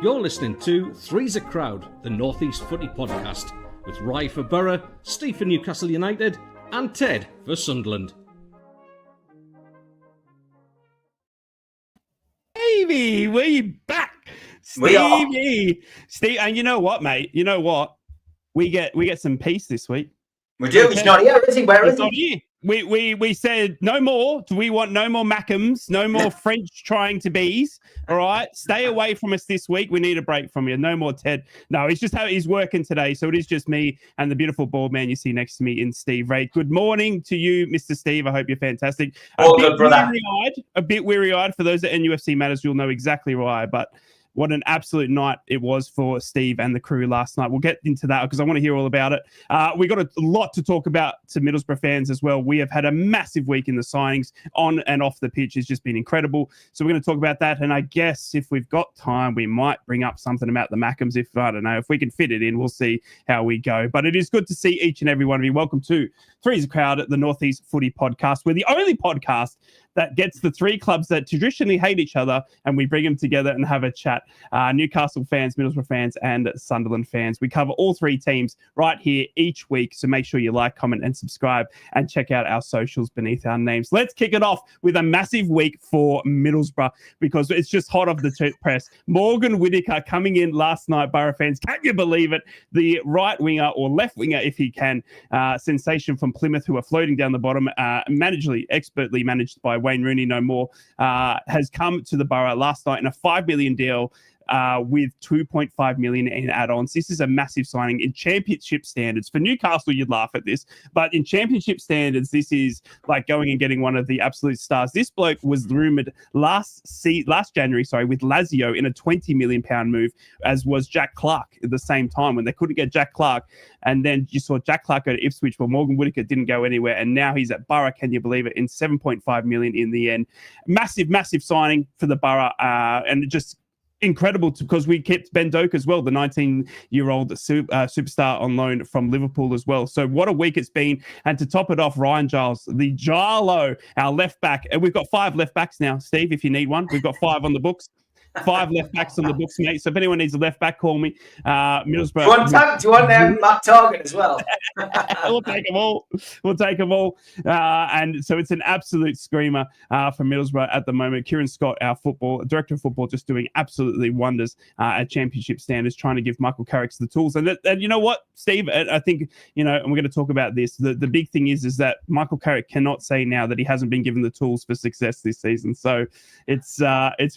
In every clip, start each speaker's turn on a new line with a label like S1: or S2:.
S1: You're listening to Three's a Crowd, the North East Footy Podcast, with Rye for Boro, Steve for Newcastle United, and Ted for Sunderland.
S2: Stevie, we back. Stevie. Steve, and you know what, mate? You know what? We get some peace this week.
S3: We do. He's not here, is he? Where is
S2: he? We said no more. We want no more Mackhams, no more French trying to bees. All right, stay away from us this week. We need a break from you. No more Ted. No, it's just how he's working today. So it is just me and the beautiful bald man you see next to me in Steve Ray. Good morning to you, Mr. Steve. I hope you're fantastic.
S3: All good, brother.
S2: A bit weary-eyed. For those that NUFC matters, you'll know exactly why. But what an absolute night it was for Steve and the crew last night. We'll get into that because I want to hear all about it. We got a lot to talk about to Middlesbrough fans as well. We have had a massive week in the signings on and off the pitch. It's just been incredible. So we're going to talk about that. And I guess if we've got time, we might bring up something about the Mackhams. If we can fit it in, we'll see how we go. But it is good to see each and every one of you. Welcome to Three's a Crowd at the North East Footy Podcast. We're the only podcast that gets the three clubs that traditionally hate each other and we bring them together and have a chat. Newcastle fans, Middlesbrough fans, and Sunderland fans. We cover all three teams right here each week. So make sure you like, comment, and subscribe and check out our socials beneath our names. Let's kick it off with a massive week for Middlesbrough because it's just hot off the press. Morgan Whitaker coming in last night, Boro fans. Can you believe it? The right winger or left winger, if he can, sensation from Plymouth, who are floating down the bottom, expertly managed by Wayne Rooney no more, has come to the Boro last night in a $5 million deal with $2.5 million in add-ons. This is a massive signing in championship standards. For Newcastle, you'd laugh at this, but in championship standards, this is like going and getting one of the absolute stars. This bloke was rumoured last January, with Lazio in a £20 million move, as was Jack Clark at the same time when they couldn't get Jack Clark. And then you saw Jack Clark go to Ipswich, but Morgan Whitaker didn't go anywhere. And now he's at Boro, can you believe it, in $7.5 million in the end. Massive, massive signing for the Boro, and just incredible because we kept Ben Doak as well, the 19-year-old superstar on loan from Liverpool as well. So what a week it's been. And to top it off, Ryan Giles, the Gilo, our left back. And we've got 5 left backs now, Steve, if you need one. We've got 5 on the books. 5 left backs on the books, mate. So if anyone needs a left back, call me. Middlesbrough.
S3: Do you want them Matt Target as well?
S2: We'll take them all. And so it's an absolute screamer for Middlesbrough at the moment. Kieran Scott, our director of football, just doing absolutely wonders at championship standards, trying to give Michael Carrick the tools. And you know what, Steve? I think, and we're going to talk about this. The big thing is that Michael Carrick cannot say now that he hasn't been given the tools for success this season. So it's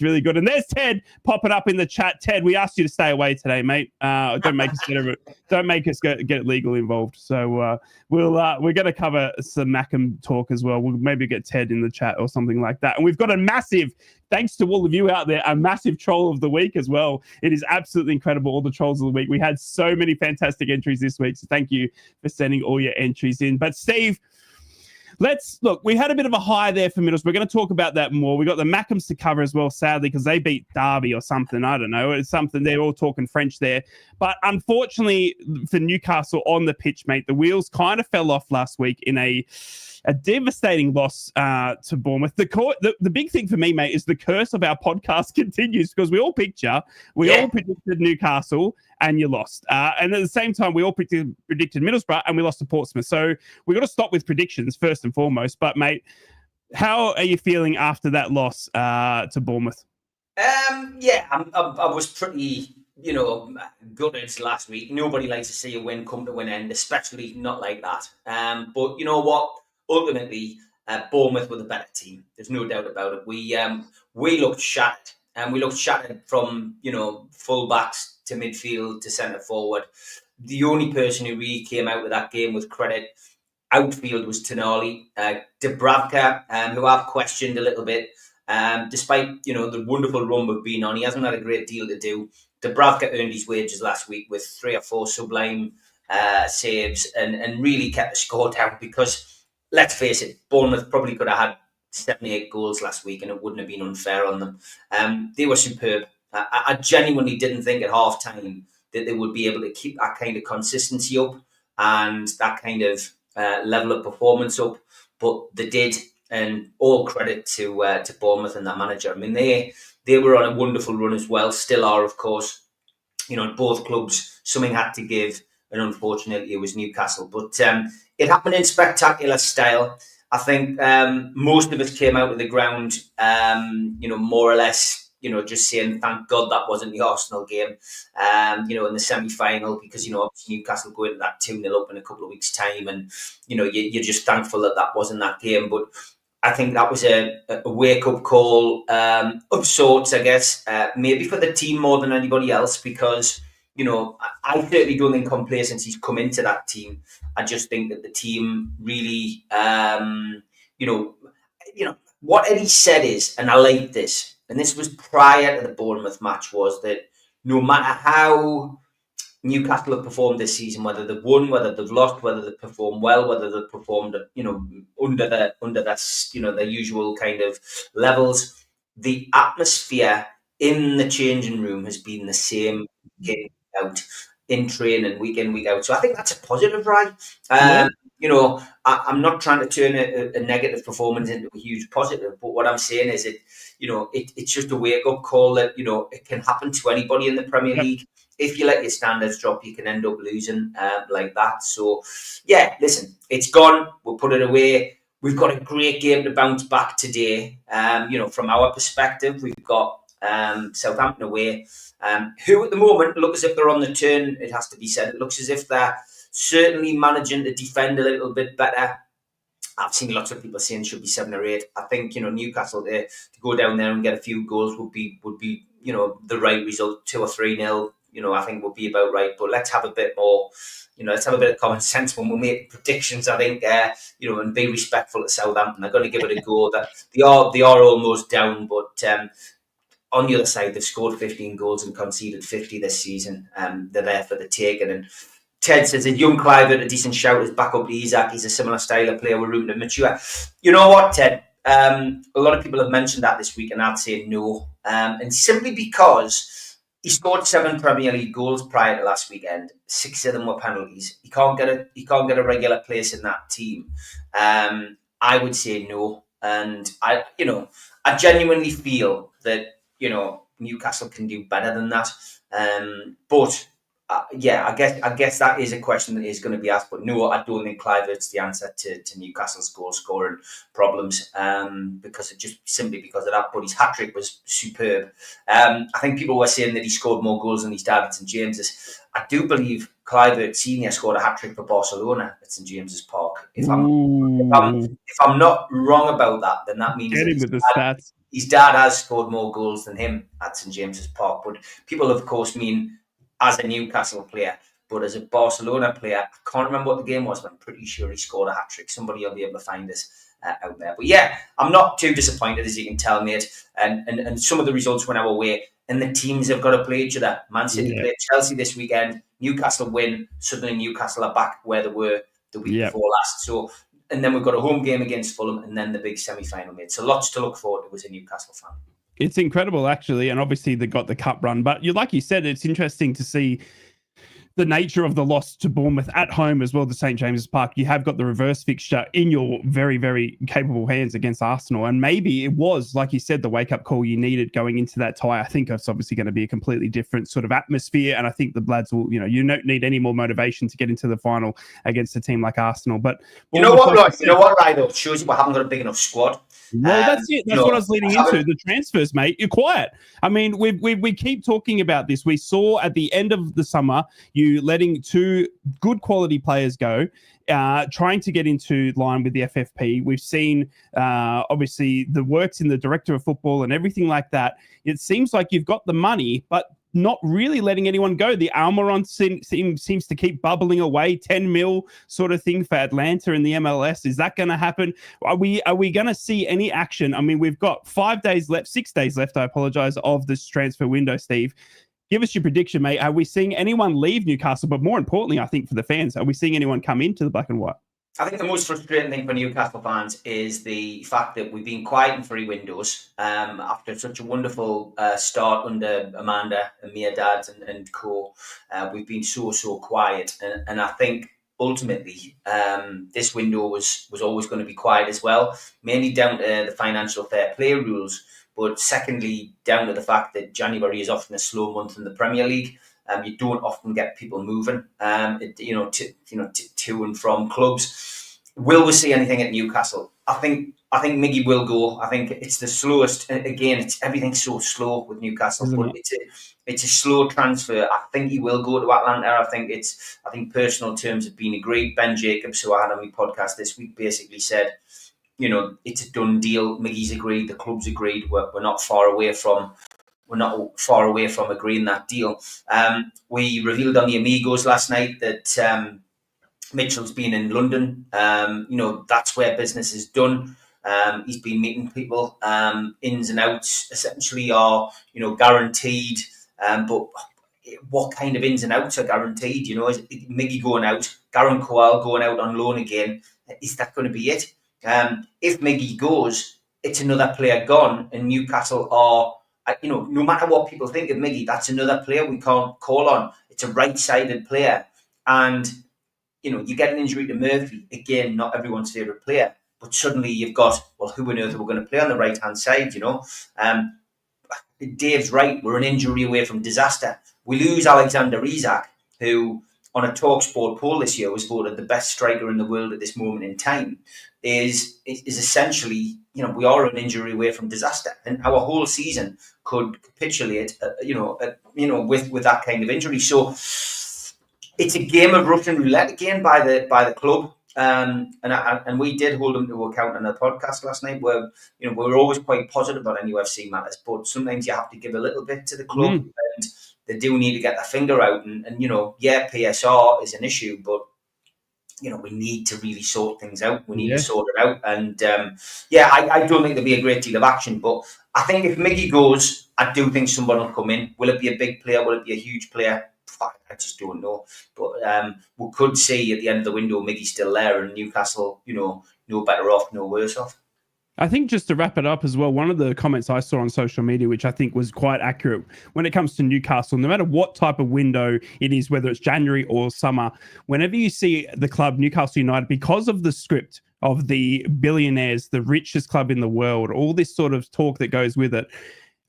S2: really good. And there's Ted popping up in the chat. Ted, we asked you to stay away today, mate. Don't make us get legal involved. So we're going to cover some Mackham talk as well. We'll maybe get Ted in the chat or something like that. And we've got a massive, thanks to all of you out there, a massive troll of the week as well. It is absolutely incredible, all the trolls of the week. We had so many fantastic entries this week. So thank you for sending all your entries in. But Steve, we had a bit of a high there for Middlesbrough. We're going to talk about that more. We got the Mackhams to cover as well, sadly, because they beat Derby or something. I don't know. It's something. They're all talking French there. But unfortunately for Newcastle on the pitch, mate, the wheels kind of fell off last week in a devastating loss to Bournemouth. The big thing for me, mate, is the curse of our podcast continues because we all predicted Newcastle and you lost. And at the same time, we all predicted Middlesbrough and we lost to Portsmouth. So we got to stop with predictions first and foremost. But, mate, how are you feeling after that loss to Bournemouth?
S3: I was pretty, gutted last week. Nobody likes to see a win come to an end, especially not like that. But you know what? Ultimately, Bournemouth were the better team. There's no doubt about it. We looked shattered, and we looked shattered from full backs to midfield to centre forward. The only person who really came out of that game with credit outfield was Tonali. Dubravka, who I've questioned a little bit, despite the wonderful run we've been on, he hasn't had a great deal to do. Dubravka earned his wages last week with 3 or 4 sublime saves and really kept the score down because, let's face it, Bournemouth probably could have had 78 goals last week and it wouldn't have been unfair on them. They were superb. I genuinely didn't think at half-time that they would be able to keep that kind of consistency up and that kind of level of performance up, but they did, and all credit to Bournemouth and their manager. I mean, they were on a wonderful run as well, still are, of course. Both clubs, something had to give, and unfortunately it was Newcastle. But it happened in spectacular style. I think most of us came out of the ground, more or less, just saying, thank God that wasn't the Arsenal game, in the semi-final, because, obviously Newcastle go into that 2-0 up in a couple of weeks' time, and, you're just thankful that wasn't that game. But I think that was a wake-up call of sorts, I guess, maybe for the team more than anybody else, because, I certainly don't think complacency's come into that team. I just think that the team really, what Eddie said is, and I like this, and this was prior to the Bournemouth match, was that no matter how Newcastle have performed this season, whether they've won, whether they've lost, whether they've performed well, whether they've performed, under their usual kind of levels, the atmosphere in the changing room has been the same game out, in training, week in, week out. So I think that's a positive, right? I'm not trying to turn a negative performance into a huge positive, but what I'm saying is it's just a wake-up call that, it can happen to anybody in the Premier League. If you let your standards drop, you can end up losing like that. So, yeah, listen, it's gone. We'll put it away. We've got a great game to bounce back today. From our perspective, we've got Southampton away, who at the moment look as if they're on the turn, it has to be said. It looks as if they're certainly managing to defend a little bit better. I've seen lots of people saying it should be 7 or 8. I think, Newcastle to go down there and get a few goals would be the right result. 2 or 3-0, I think would be about right. But let's have a bit more, let's have a bit of common sense when we make predictions, I think, and be respectful to Southampton. They're going to give it a go. That they are almost down, but on the other side, they've scored 15 goals and conceded 50 this season. They're there for the taking. And Ted says, a young Clivert, a decent shout, is back up to Isaac. He's a similar style of player. We're room to mature. You know what, Ted? A lot of people have mentioned that this week, and I'd say no. And simply because he scored 7 Premier League goals prior to last weekend. 6 of them were penalties. He can't get a regular place in that team. I would say no. And I genuinely feel that, Newcastle can do better than that. But I guess that is a question that is going to be asked. But no, I don't think Clivert's the answer to Newcastle's goal scoring problems, because of that. But his hat trick was superb. I think people were saying that he scored more goals than his dad at St James's. I do believe Clivert Senior scored a hat trick for Barcelona at St James's Park. If I'm not wrong about that, then that means
S2: get him with the stats.
S3: His dad has scored more goals than him at St James's Park. But people, of course, mean as a Newcastle player, but as a Barcelona player, I can't remember what the game was, but I'm pretty sure he scored a hat-trick. Somebody will be able to find us out there. But yeah, I'm not too disappointed, as you can tell, mate. And some of the results went our way, and the teams have got to play each other. Man City played Chelsea this weekend. Newcastle win. Suddenly Newcastle are back where they were the week before last. So, and then we've got a home game against Fulham, and then the big semi-final, mate. So lots to look forward to as a Newcastle fan.
S2: It's incredible, actually, and obviously they got the cup run. But like you said, it's interesting to see the nature of the loss to Bournemouth at home as well to St James's Park. You have got the reverse fixture in your very, very capable hands against Arsenal. And maybe it was, like you said, the wake-up call you needed going into that tie. I think it's obviously going to be a completely different sort of atmosphere. And I think the lads will, you don't need any more motivation to get into the final against a team like Arsenal. But
S3: you know what, Ryan? It shows you we haven't got a big enough squad.
S2: Well, that's it. That's what I was leading into. The transfers, mate. You're quiet. I mean, we keep talking about this. We saw at the end of the summer, you letting 2 good quality players go, trying to get into line with the FFP. We've seen, obviously, the works in the director of football and everything like that. It seems like you've got the money, but not really letting anyone go. The Almiron seems to keep bubbling away, 10 mil sort of thing for Atlanta in the MLS. Is that going to happen? Are we going to see any action? I mean, we've got 6 days left, I apologize, of this transfer window, Steve. Give us your prediction, mate. Are we seeing anyone leave Newcastle? But more importantly, I think for the fans, are we seeing anyone come into the black and white?
S3: I think the most frustrating thing for Newcastle fans is the fact that we've been quiet in 3 windows after such a wonderful start under Amanda and Mia Dad and co. We've been so quiet. And I think ultimately, this window was always going to be quiet as well, mainly down to the financial fair play rules, but secondly, down to the fact that January is often a slow month in the Premier League. You don't often get people moving, to and from clubs. Will we see anything at Newcastle? I think Miggy will go. I think it's the slowest. Again, everything's so slow with Newcastle, but it's a slow transfer. I think he will go to Atlanta. I think personal terms have been agreed. Ben Jacobs, who I had on my podcast this week, basically said, it's a done deal. Miggy's agreed. The club's agreed. We're not far away from agreeing that deal. We revealed on the Amigos last night that Mitchell's been in London. That's where business is done. He's been meeting people. Ins and outs essentially are, guaranteed. But what kind of ins and outs are guaranteed? Is Miggy going out, Garen Kowal going out on loan again? Is that going to be it? If Miggy goes, it's another player gone, and Newcastle are, no matter what people think of Miggy, that's another player we can't call on. It's a right-sided player, and you get an injury to Murphy again, not everyone's favourite player, but suddenly you've got, well, who on earth are we going to play on the right-hand side? Dave's right. We're an injury away from disaster. We lose Alexander Isak, who on a TalkSport poll this year was voted the best striker in the world at this moment in time. Is essentially, we are an injury away from disaster, and our whole season could capitulate, with that kind of injury. So it's a game of Russian roulette again by the club. And we did hold them to account on the podcast last night, where we were always quite positive on NUFC matters, but sometimes you have to give a little bit to the club, and they do need to get their finger out. And PSR is an issue, but we need to really sort things out. We need to sort it out. And I don't think there'll be a great deal of action, but I think if Miggy goes, I do think someone will come in. Will it be a big player? Will it be a huge player? I just don't know. But we could see at the end of the window Miggy's still there, and Newcastle, no better off, no worse off.
S2: I think just to wrap it up as well, one of the comments I saw on social media, which I think was quite accurate when it comes to Newcastle, no matter what type of window it is, whether it's January or summer, whenever you see the club Newcastle United, because of the script of the billionaires, the richest club in the world, all this sort of talk that goes with it,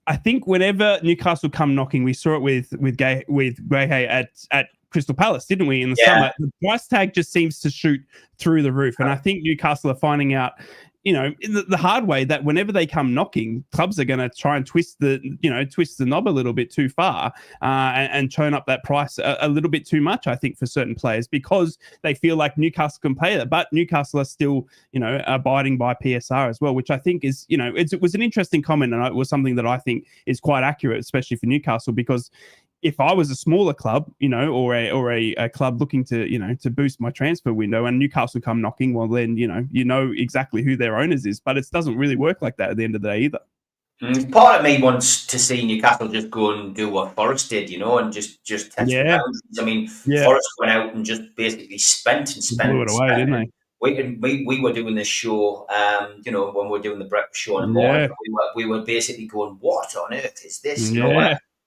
S2: I think whenever Newcastle come knocking, we saw it with Guehi at Crystal Palace, didn't we, in the summer? The price tag just seems to shoot through the roof. And I think Newcastle are finding out, the hard way, that whenever they come knocking, clubs are going to try and twist the knob a little bit too far and turn up that price a little bit too much, I think, for certain players, because they feel like Newcastle can pay it. But Newcastle are still, abiding by PSR as well, which I think is, it was an interesting comment, and it was something that I think is quite accurate, especially for Newcastle, because if I was a smaller club, or a club looking to, to boost my transfer window, and Newcastle come knocking, well, then, exactly who their owners is. But it doesn't really work like that at the end of the day either.
S3: Part of me wants to see Newcastle just go and do what Forest did, and just test the boundaries. I mean, Forest went out and just basically spent.
S2: Blew it away, didn't they?
S3: We were doing this show, when we were doing the breakfast show in the morning, we were basically going, what on earth is this?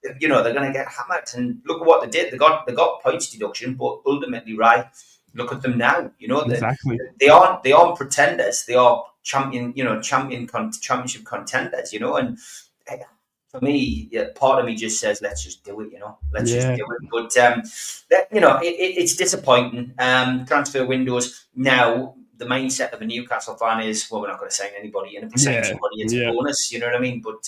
S3: They're going to get hammered, and look at what they did. They got points deduction, but ultimately, right? Look at them now.
S2: Exactly.
S3: They aren't pretenders. They are championship contenders. And for me, part of me just says, let's just do it. Let's just do it. But it's disappointing. Transfer windows now. The mindset of a Newcastle fan is, well, we're not going to sign anybody, and if we sign somebody, it's a bonus. You know what I mean? But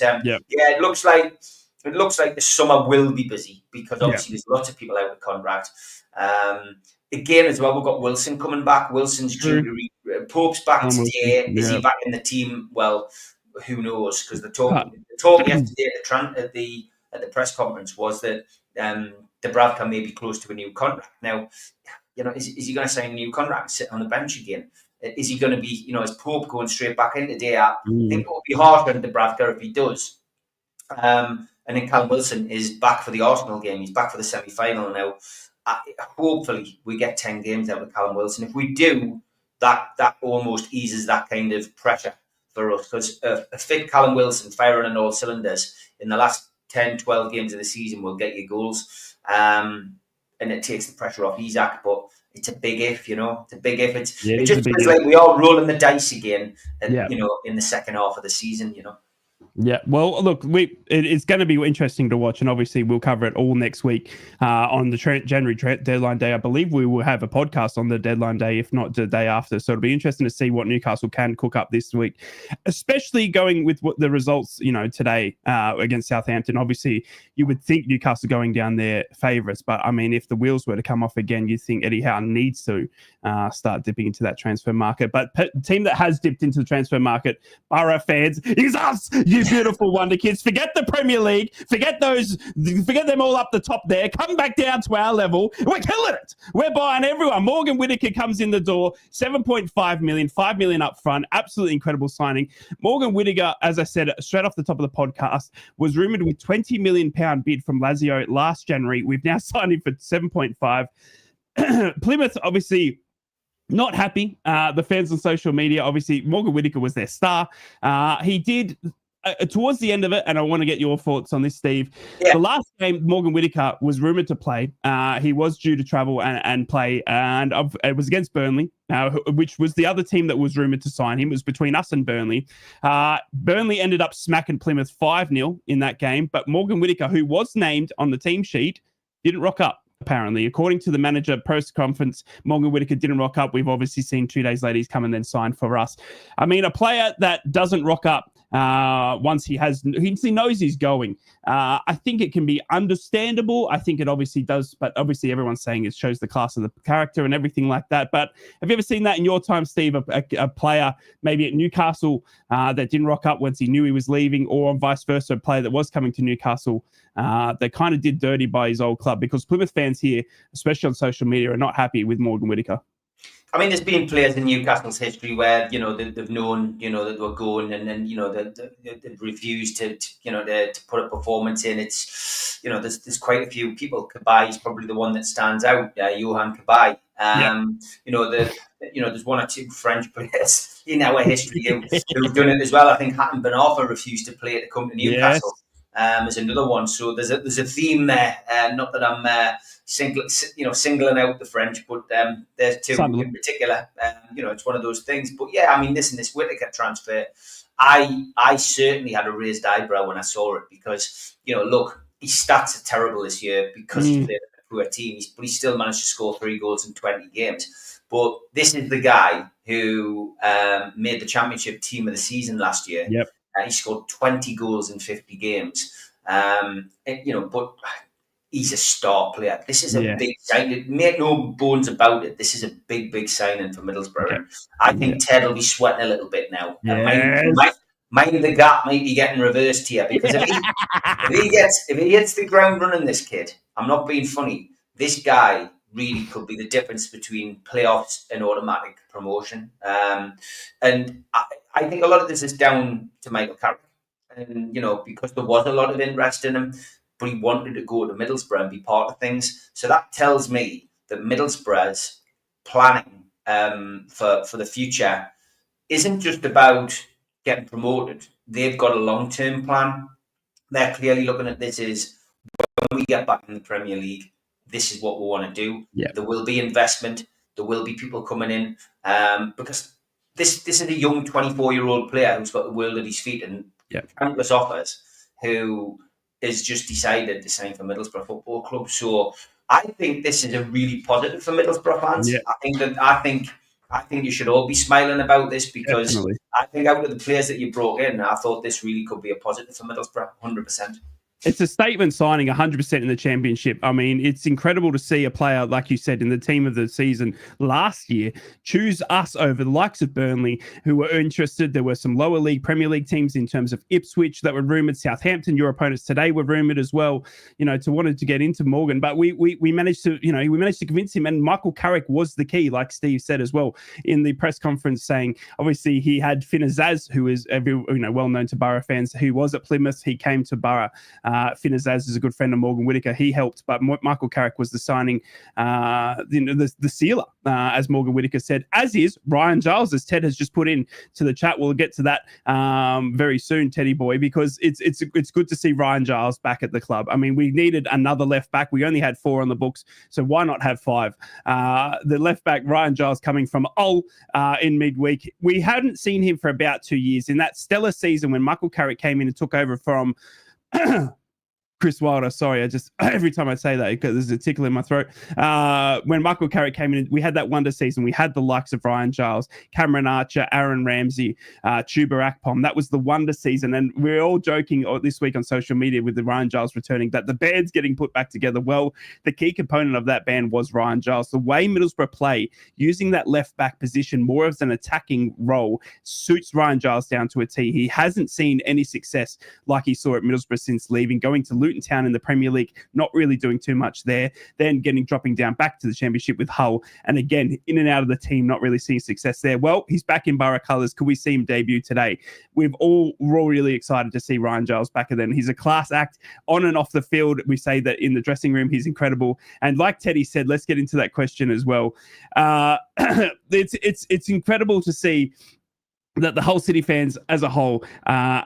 S3: it looks like the summer will be busy, because obviously there's lots of people out with contract. Again, as well, we've got Wilson coming back. Wilson's due to Pope's back today. Is he back in the team? Well, who knows? Because the talk yesterday at the press conference was that Dubravka may be close to a new contract. Now, is he going to sign a new contract and sit on the bench again? Is he going to be, is Pope going straight back in today? I think it would be hard on Dubravka if he does. And then Callum Wilson is back for the Arsenal game. He's back for the semi-final now. Hopefully, we get 10 games out of Callum Wilson. If we do, that almost eases that kind of pressure for us. Because a fit Callum Wilson firing on all cylinders in the last 10, 12 games of the season will get you goals. And and it takes the pressure off Isak. But it's a big if, It's a big if. It
S2: it's
S3: just feels like we are rolling the dice again, and, in the second half of the season,
S2: Yeah, well, look, it's going to be interesting to watch, and obviously we'll cover it all next week on the January deadline day. I believe we will have a podcast on the deadline day, if not the day after. So it'll be interesting to see what Newcastle can cook up this week, especially going with what the results, today against Southampton. Obviously, you would think Newcastle going down their favourites, but I mean, if the wheels were to come off again, you think Eddie Howe needs to start dipping into that transfer market. But team that has dipped into the transfer market, Boro fans, is us. You beautiful wonder kids. Forget the Premier League. Forget them all up the top there. Come back down to our level. We're killing it. We're buying everyone. Morgan Whitaker comes in the door. 7.5 million, 5 million up front. Absolutely incredible signing. Morgan Whitaker, as I said, straight off the top of the podcast, was rumoured with £20 million bid from Lazio last January. We've now signed him for 7.5. Plymouth, obviously, not happy. The fans on social media, obviously, Morgan Whitaker was their star. He did... towards the end of it, and I want to get your thoughts on this, Steve. Yeah. The last game, Morgan Whitaker was rumoured to play. He was due to travel and play, and it was against Burnley, which was the other team that was rumoured to sign him. It was between us and Burnley. Burnley ended up smacking Plymouth 5-0 in that game, but Morgan Whitaker, who was named on the team sheet, didn't rock up. Apparently, according to the manager post conference, Morgan Whitaker didn't rock up. We've obviously seen 2 days later he's come and then signed for us. I mean, a player that doesn't rock up once he knows he's going. I think it can be understandable. I think it obviously does, but obviously everyone's saying it shows the class of the character and everything like that. But have you ever seen that in your time, Steve? A player maybe at Newcastle that didn't rock up once he knew he was leaving, or vice versa, a player that was coming to Newcastle that kind of did dirty by his old club? Because Plymouth fans here, especially on social media, are not happy with Morgan Whitaker.
S3: I mean, there's been players in Newcastle's history where, they've known, that they were going, and then, they've refused to put a performance in. It's, there's quite a few people. Cabaye is probably the one that stands out. Johan Cabaye. There's one or two French players in our history who've done it as well. I think Hatton Ben Arfa refused to play to come to Newcastle. As another one. So there's a theme there. Not that I'm singling out the French, but there's two in particular. It's one of those things. But yeah, I mean, listen, this Whitaker transfer, I certainly had a raised eyebrow when I saw it, because look, his stats are terrible this year because he played a poor team, but he still managed to score 3 goals in 20 games. But this is the guy who made the championship team of the season last year.
S2: Yep.
S3: He scored 20 goals in 50 games. But he's a star player. This is a big signing. Make no bones about it. This is a big, big signing for Middlesbrough. Okay. I think Ted will be sweating a little bit now.
S2: Yes.
S3: Mind the gap might be getting reversed here, because if he hits the ground running, this kid, I'm not being funny, this guy really could be the difference between playoffs and automatic promotion. And I think a lot of this is down to Michael Carrick. And, because there was a lot of interest in him, but he wanted to go to Middlesbrough and be part of things. So that tells me that Middlesbrough's planning for the future isn't just about getting promoted. They've got a long-term plan. They're clearly looking at this as, when we get back in the Premier League, this is what we want to do. Yeah. There will be investment. There will be people coming in, because this is a young 24-year-old player who's got the world at his feet and countless offers, who has just decided to sign for Middlesbrough Football Club. So I think this is a really positive for Middlesbrough fans. Yeah. I think you should all be smiling about this, because definitely. I think out of the players that you brought in, I thought this really could be a positive for Middlesbrough, 100%.
S2: It's a statement signing 100% in the championship. I mean, it's incredible to see a player, like you said, in the team of the season last year, choose us over the likes of Burnley, who were interested. There were some lower league, Premier League teams in terms of Ipswich that were rumoured. Southampton, your opponents today, were rumoured as well, to wanted to get into Morgan. But we managed to, we managed to convince him. And Michael Carrick was the key, like Steve said as well, in the press conference, saying, obviously, he had Finn Azaz, who is well known to Boro fans, who was at Plymouth. He came to Boro Finn Azaz is a good friend of Morgan Whitaker. He helped, but Michael Carrick was the signing, the sealer, as Morgan Whitaker said, as is Ryan Giles, as Ted has just put in to the chat. We'll get to that very soon, Teddy boy, because it's good to see Ryan Giles back at the club. I mean, we needed another left back. We only had 4 on the books, so why not have 5? The left back, Ryan Giles, coming from Hull in midweek. We hadn't seen him for about 2 years. In that stellar season when Michael Carrick came in and took over from Chris Wilder, sorry, I just every time I say that because there's a tickle in my throat. When Michael Carrick came in, we had that wonder season. We had the likes of Ryan Giles, Cameron Archer, Aaron Ramsey, Chuba Akpom. That was the wonder season, and we're all joking this week on social media with the Ryan Giles returning that the band's getting put back together. Well, the key component of that band was Ryan Giles. The way Middlesbrough play, using that left back position more as an attacking role, suits Ryan Giles down to a T. He hasn't seen any success like he saw at Middlesbrough since leaving, going to Luton Town in the Premier League, not really doing too much there, then dropping down back to the Championship with Hull, and again in and out of the team, not really seeing success there. Well, he's back in Boro colours. Could we see him debut today? We're all really excited to see Ryan Giles back again. He's a class act on and off the field. We say that in the dressing room, he's incredible. And like Teddy said, let's get into that question as well. It's incredible to see that the Hull City fans as a whole,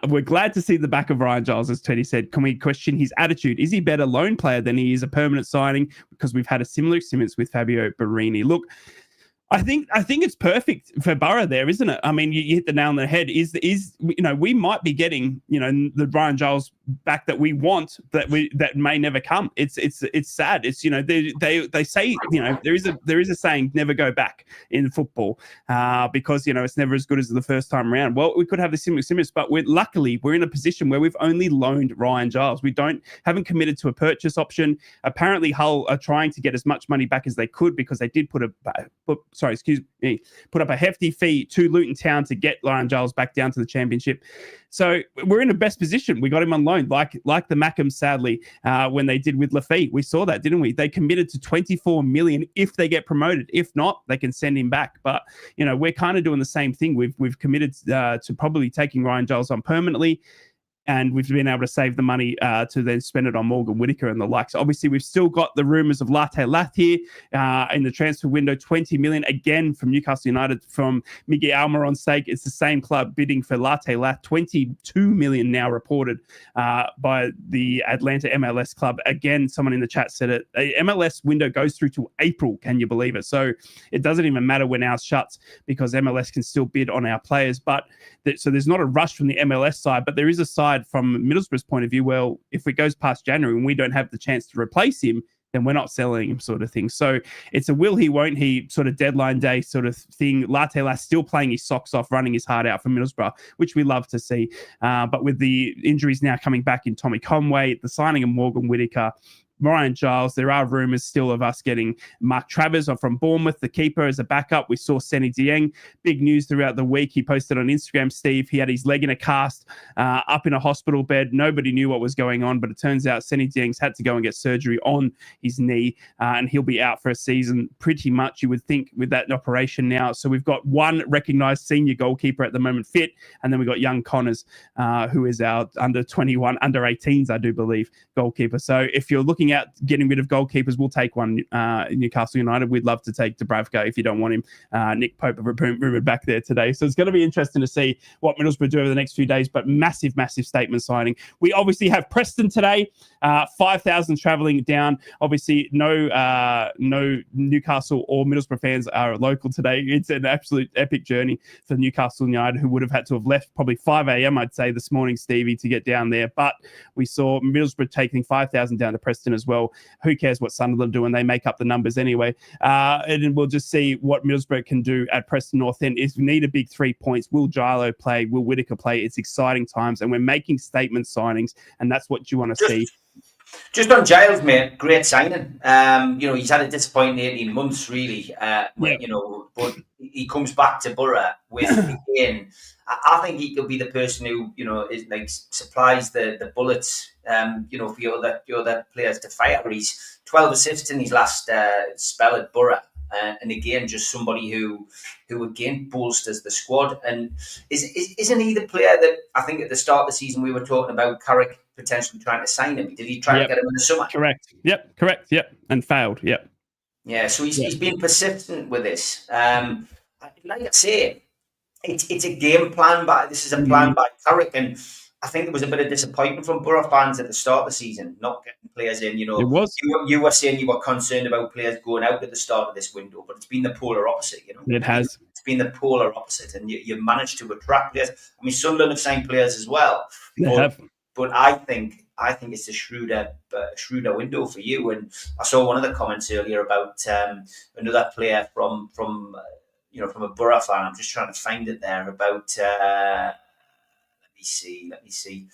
S2: we're glad to see the back of Ryan Giles, as Teddy said. Can we question his attitude? Is he a better loan player than he is a permanent signing? Because we've had a similar experience with Fabio Barini. Look, I think it's perfect for Boro there, isn't it? I mean, you hit the nail on the head. We might be getting, the Ryan Giles back that we want that may never come. It's sad. It's, they say, there is a saying, never go back in football, because it's never as good as the first time around. Well, we could have the similar, but we're in a position where we've only loaned Ryan Giles. We haven't committed to a purchase option. Apparently Hull are trying to get as much money back as they could, because they did put up a hefty fee to Luton Town to get Ryan Giles back down to the Championship. So we're in the best position. We got him on loan, like the Mackhams, sadly, when they did with Lafitte. We saw that, didn't we? They committed to 24 million if they get promoted. If not, they can send him back. But we're kind of doing the same thing. We've committed to probably taking Ryan Giles on permanently. And we've been able to save the money to then spend it on Morgan Whitaker and the likes. Obviously, we've still got the rumours of Latte Lath here in the transfer window. 20 million again from Newcastle United from Miguel Almiron's sake. It's the same club bidding for Latte Lath. 22 million now reported by the Atlanta MLS club. Again, someone in the chat said it. The MLS window goes through to April. Can you believe it? So it doesn't even matter when ours shuts, because MLS can still bid on our players. But so there's not a rush from the MLS side, but there is a side from Middlesbrough's point of view. Well, if it goes past January and we don't have the chance to replace him, then we're not selling him, sort of thing. So it's a will he, won't he sort of deadline day sort of thing. Latte Lass still playing his socks off, running his heart out for Middlesbrough, which we love to see. But with the injuries now coming back in Tommy Conway, the signing of Morgan Whitaker, Ryan Giles, there are rumours still of us getting Mark Travers from Bournemouth, the keeper, as a backup. We saw Senny Dieng. Big news throughout the week. He posted on Instagram, Steve, he had his leg in a cast, up in a hospital bed. Nobody knew what was going on, but it turns out Senny Dieng's had to go and get surgery on his knee, and he'll be out for a season pretty much, you would think, with that operation now. So we've got one recognised senior goalkeeper at the moment fit, and then we've got young Connors, who is our under 21, under 18s, I do believe, goalkeeper. So if you're looking at getting rid of goalkeepers, we'll take one. Newcastle United, we'd love to take Dubravka if you don't want him. Nick Pope rumored back there today. So it's going to be interesting to see what Middlesbrough do over the next few days, but massive statement signing. We obviously have Preston today, 5,000 travelling down. Obviously, no Newcastle or Middlesbrough fans are local today. It's an absolute epic journey for Newcastle United, who would have had to have left probably 5 a.m., I'd say, this morning, Stevie, to get down there. But we saw Middlesbrough taking 5,000 down to Preston as well. Who cares what Sunderland do, and they make up the numbers anyway. And we'll just see what Middlesbrough can do at Preston North End. If we need a big 3 points, will Giles play? Will Whitaker play? It's exciting times, and we're making statement signings, and that's what you want to see.
S3: Just on Giles, mate, great signing. He's had a disappointing 18 months, really. But he comes back to Boro with, again, I think he could be the person who, is like supplies the bullets, for your other players to fire. He's 12 assists in his last spell at Boro. and again, just somebody who again bolsters the squad. And isn't he the player that I think at the start of the season we were talking about Carrick potentially trying to sign him? Did he try to get him in the summer?
S2: Correct. Yep. And failed. Yep.
S3: Yeah. So he's been persistent with this. Like I say, it's a game plan, but this is a plan by Carrick, and I think there was a bit of disappointment from Boro fans at the start of the season, not getting players in. You know,
S2: it was.
S3: You were saying you were concerned about players going out at the start of this window, but it's been the polar opposite. You know,
S2: it has.
S3: It's been the polar opposite, and you managed to attract players. I mean, Sunderland have signed players as well.
S2: They have.
S3: But I think it's a shrewder window for you. And I saw one of the comments earlier about another player from a Boro fan. I'm just trying to find it there about. Let me see.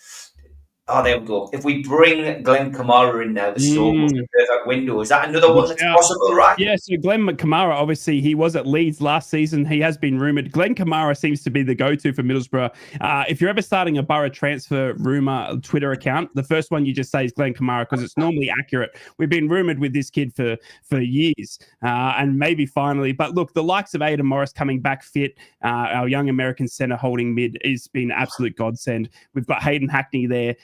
S3: Oh, there we go. If we bring Glenn Kamara in now, the Storm was the perfect window. Is that another one that's possible, right?
S2: Yeah, so Glenn Kamara, obviously, he was at Leeds last season. He has been rumoured. Glenn Kamara seems to be the go-to for Middlesbrough. If you're ever starting a Boro transfer rumour Twitter account, the first one you just say is Glenn Kamara because it's normally accurate. We've been rumoured with this kid for years and maybe finally. But look, the likes of Aidan Morris coming back fit, our young American centre holding mid, has been absolute godsend. We've got Hayden Hackney there.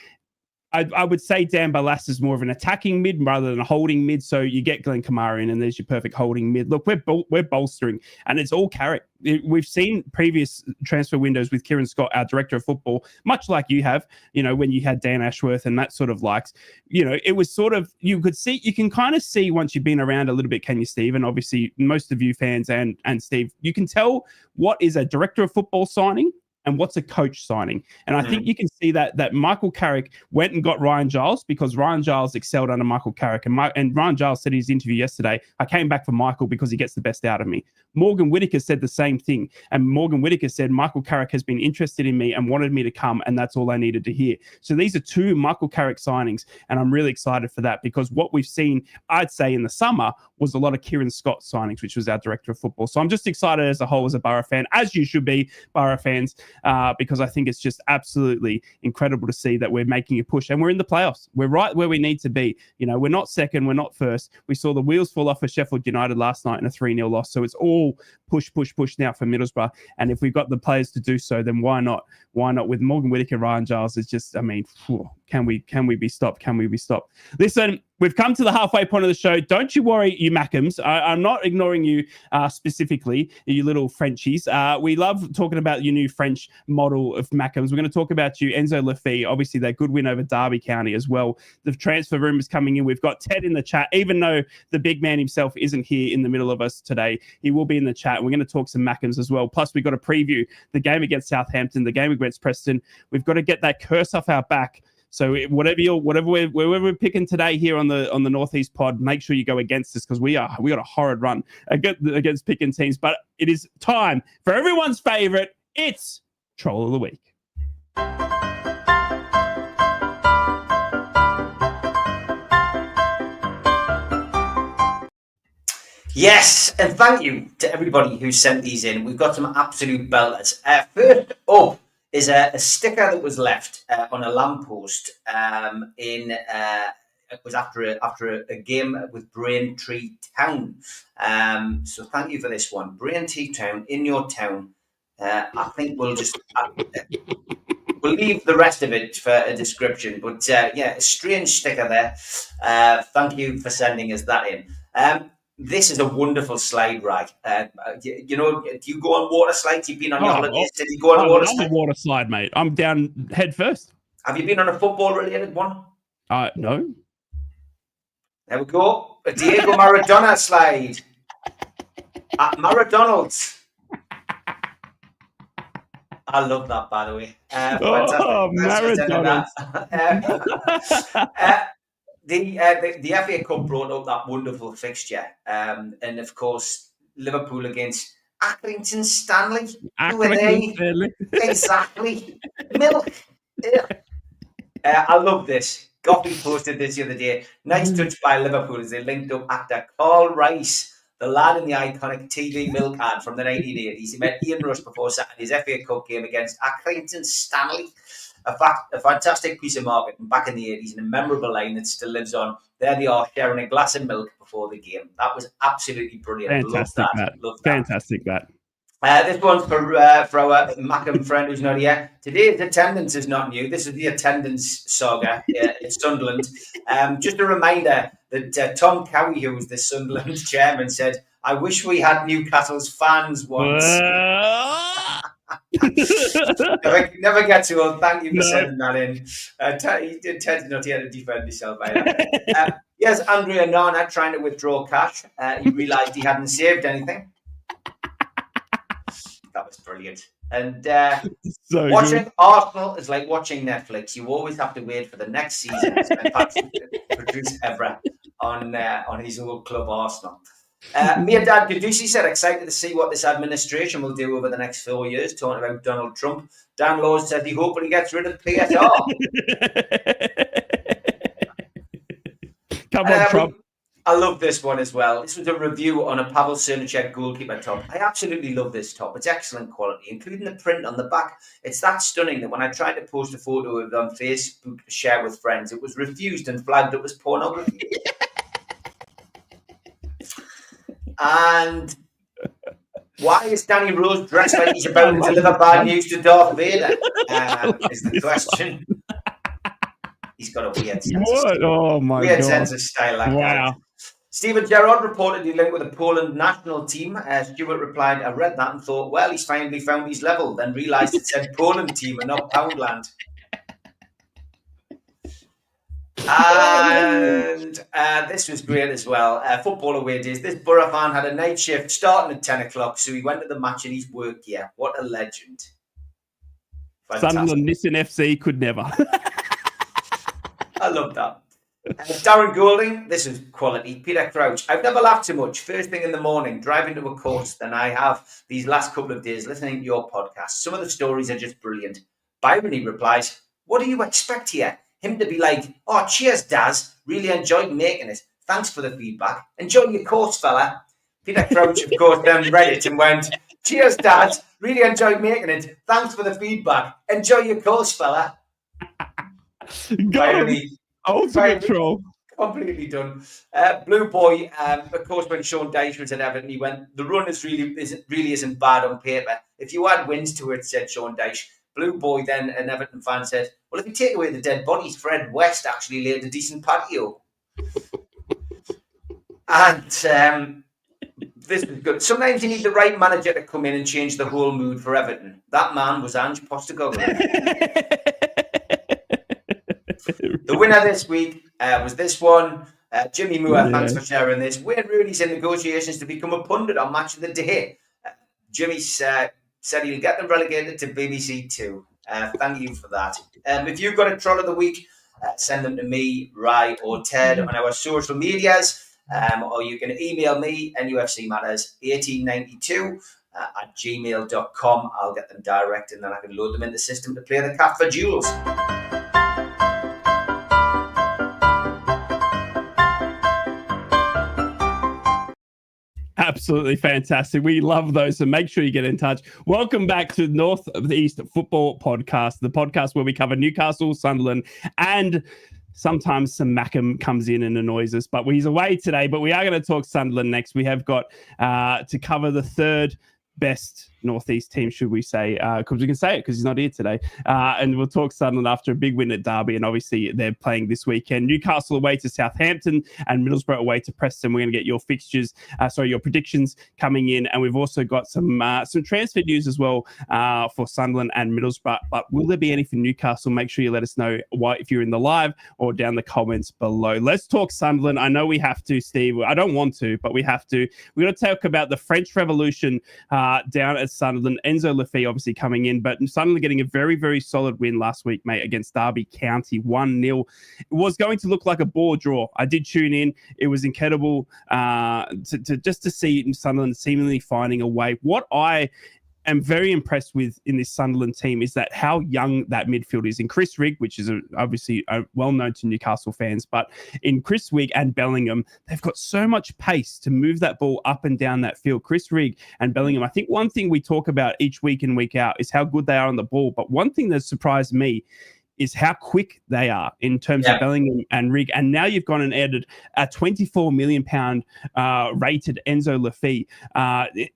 S2: I would say Dan Ballas is more of an attacking mid rather than a holding mid. So you get Glenn Kamara in and there's your perfect holding mid. Look, we're bolstering and it's all Carrick. We've seen previous transfer windows with Kieran Scott, our director of football, much like you have, when you had Dan Ashworth and that sort of likes, it was sort of, you can kind of see once you've been around a little bit, can you, Steve? And obviously most of you fans and Steve, you can tell what is a director of football signing and what's a coach signing. And I think you can see that Michael Carrick went and got Ryan Giles because Ryan Giles excelled under Michael Carrick. And Ryan Giles said in his interview yesterday, I came back for Michael because he gets the best out of me. Morgan Whitaker said the same thing. And Morgan Whitaker said, Michael Carrick has been interested in me and wanted me to come. And that's all I needed to hear. So these are two Michael Carrick signings. And I'm really excited for that because what we've seen, I'd say in the summer, was a lot of Kieran Scott signings, which was our director of football. So I'm just excited as a whole as a Boro fan, as you should be, Boro fans, because I think it's just absolutely incredible to see that we're making a push and we're in the playoffs. We're right where we need to be. We're not second, we're not first. We saw the wheels fall off for Sheffield United last night in a 3-0 loss. So it's all push now for Middlesbrough. And if we've got the players to do so, then why not? Why not? With Morgan Whitaker, Ryan Giles, it's just, can we be stopped? Can we be stopped? Listen, we've come to the halfway point of the show. Don't you worry, you Mackems. I'm not ignoring you specifically, you little Frenchies. We love talking about your new French model of Mackems. We're going to talk about you, Enzo Lafie. Obviously, that good win over Derby County as well. The transfer rumours coming in. We've got Ted in the chat. Even though the big man himself isn't here in the middle of us today, he will be in the chat. We're going to talk some Mackems as well. Plus, we've got to preview the game against Southampton, the game against Preston. We've got to get that curse off our back. So whatever we're picking today here on the Northeast Pod, make sure you go against us because we got a horrid run against picking teams. But it is time for everyone's favourite. It's Troll of the Week.
S3: Yes, and thank you to everybody who sent these in. We've got some absolute belters. First up is a sticker that was left on a lamppost it was after a game with Braintree Town. So thank you for this one. Braintree Town, in your town. I think we'll just we'll leave the rest of it for a description. But a strange sticker there. Thank you for sending us that in. This is a wonderful slide ride. Do you go on water slides? You've been on your holidays. Did you go on a water slide?
S2: I'm a water slide, mate. I'm down head first.
S3: Have you been on a football-related one?
S2: No.
S3: There we go. A Diego Maradona slide. At Maradonald's. I love that, by the way.
S2: Maradona.
S3: The FA Cup brought up that wonderful fixture, and of course Liverpool against Accrington Stanley. Who are they? Exactly. Milk. I love this. Goffy posted this the other day. Nice touch by Liverpool as they linked up actor Carl Rice, the lad in the iconic TV Milk ad from the 1980s. He met Ian Rush before Saturday's FA Cup game against Accrington Stanley. a fantastic piece of marketing back in the 80s and a memorable line that still lives on. There they are sharing a glass of milk before the game. That was absolutely brilliant.
S2: Fantastic,
S3: Love that.
S2: Fantastic, that.
S3: This one's for our Mackham friend who's not here. Today's attendance is not new. This is the attendance saga at Sunderland. Just a reminder that Tom Cowie, who was the Sunderland chairman, said, "I wish we had Newcastle's fans once." never get too old. Thank you for sending that in. Ted's not here to defend himself either. Yes, Andrea Nana trying to withdraw cash. He realised he hadn't saved anything. That was brilliant. And watching good. Arsenal is like watching Netflix. You always have to wait for the next season to produce Evra on his old club Arsenal. Dad Gadusi said, excited to see what this administration will do over the next 4 years, talking about Donald Trump. Dan Laws said he hopefully gets rid of PSR.
S2: Come on, Trump.
S3: I love this one as well. This was a review on a Pavel Srnicek goalkeeper top. I absolutely love this top. It's excellent quality, including the print on the back. It's that stunning that when I tried to post a photo of it on Facebook to share with friends, it was refused and flagged up as pornography. And why is Danny Rose dressed like he's about to deliver bad news to Darth Vader? Is the question. He's got a weird sense.
S2: What? Oh my
S3: weird
S2: God.
S3: sense of style. Like
S2: wow.
S3: That. Stephen Gerrard reportedly linked with the Poland national team. Stuart replied, "I read that and thought, well, he's finally found his level. Then realised it said Poland team and not Poundland." And this was great as well. Football away days. This Boro fan had a night shift starting at 10 o'clock, so he went to the match in his work gear. What a legend.
S2: Sunderland Nissan FC could never.
S3: I love that. Darren Goulding, this is quality. Peter Crouch, I've never laughed so much first thing in the morning driving to a course than I have these last couple of days listening to your podcast. Some of the stories are just brilliant. Byron, he replies, what do you expect here? Him to be like, oh, cheers, Daz. Really enjoyed making it. Thanks for the feedback. Enjoy your course, fella. Peter Crouch, of course, then read it and went, cheers, Daz. Really enjoyed making it. Thanks for the feedback. Enjoy your course, fella.
S2: Ultimate troll.
S3: Completely done. Blue Boy, of course, when Sean Dyche was at Everton, he went, the run really isn't bad on paper. If you add wins to it, said Sean Dyche. Blue Boy, then an Everton fan, said, well, if you take away the dead bodies, Fred West actually laid a decent patio. And this is good. Sometimes you need the right manager to come in and change the whole mood for Everton. That man was Ange Postecoglou. The winner this week was this one. Jimmy Moore, thanks for sharing this. Wayne Rooney's in negotiations to become a pundit on Match of the Day. Jimmy said he'll get them relegated to BBC Two. Thank you for that. If you've got a troll of the week, send them to me, Rye or Ted on our social medias. Or you can email me, nufcmatters1892 at gmail.com. I'll get them direct and then I can load them in the system to play the Cat for Jules.
S2: Absolutely fantastic. We love those. So make sure you get in touch. Welcome back to Northeast Football Podcast, the podcast where we cover Newcastle, Sunderland, and sometimes some Mackham comes in and annoys us. But he's away today. But we are going to talk Sunderland next. We have got to cover the third best Northeast team, should we say, because we can say it because he's not here today. And we'll talk Sunderland after a big win at Derby, and obviously they're playing this weekend. Newcastle away to Southampton and Middlesbrough away to Preston. We're going to get your your predictions coming in, and we've also got some transfer news as well for Sunderland and Middlesbrough. But will there be any for Newcastle? Make sure you let us know if you're in the live or down the comments below. Let's talk Sunderland. I know we have to, Steve. I don't want to, but we have to. We're going to talk about the French Revolution down at Sunderland. Enzo Lafay obviously coming in, but Sunderland getting a very, very solid win last week, mate, against Derby County, 1-0. It was going to look like a bore draw. I did tune in. It was incredible to see Sunderland seemingly finding a way. What I am very impressed with in this Sunderland team is that how young that midfield is. In Chris Rigg, which is obviously well known to Newcastle fans, but in Chris Rigg and Bellingham, they've got so much pace to move that ball up and down that field. Chris Rigg and Bellingham, I think one thing we talk about each week in, week out is how good they are on the ball. But one thing that surprised me is how quick they are in terms of Bellingham and Rigg. And now you've gone and added a £24 million rated Enzo Lafay.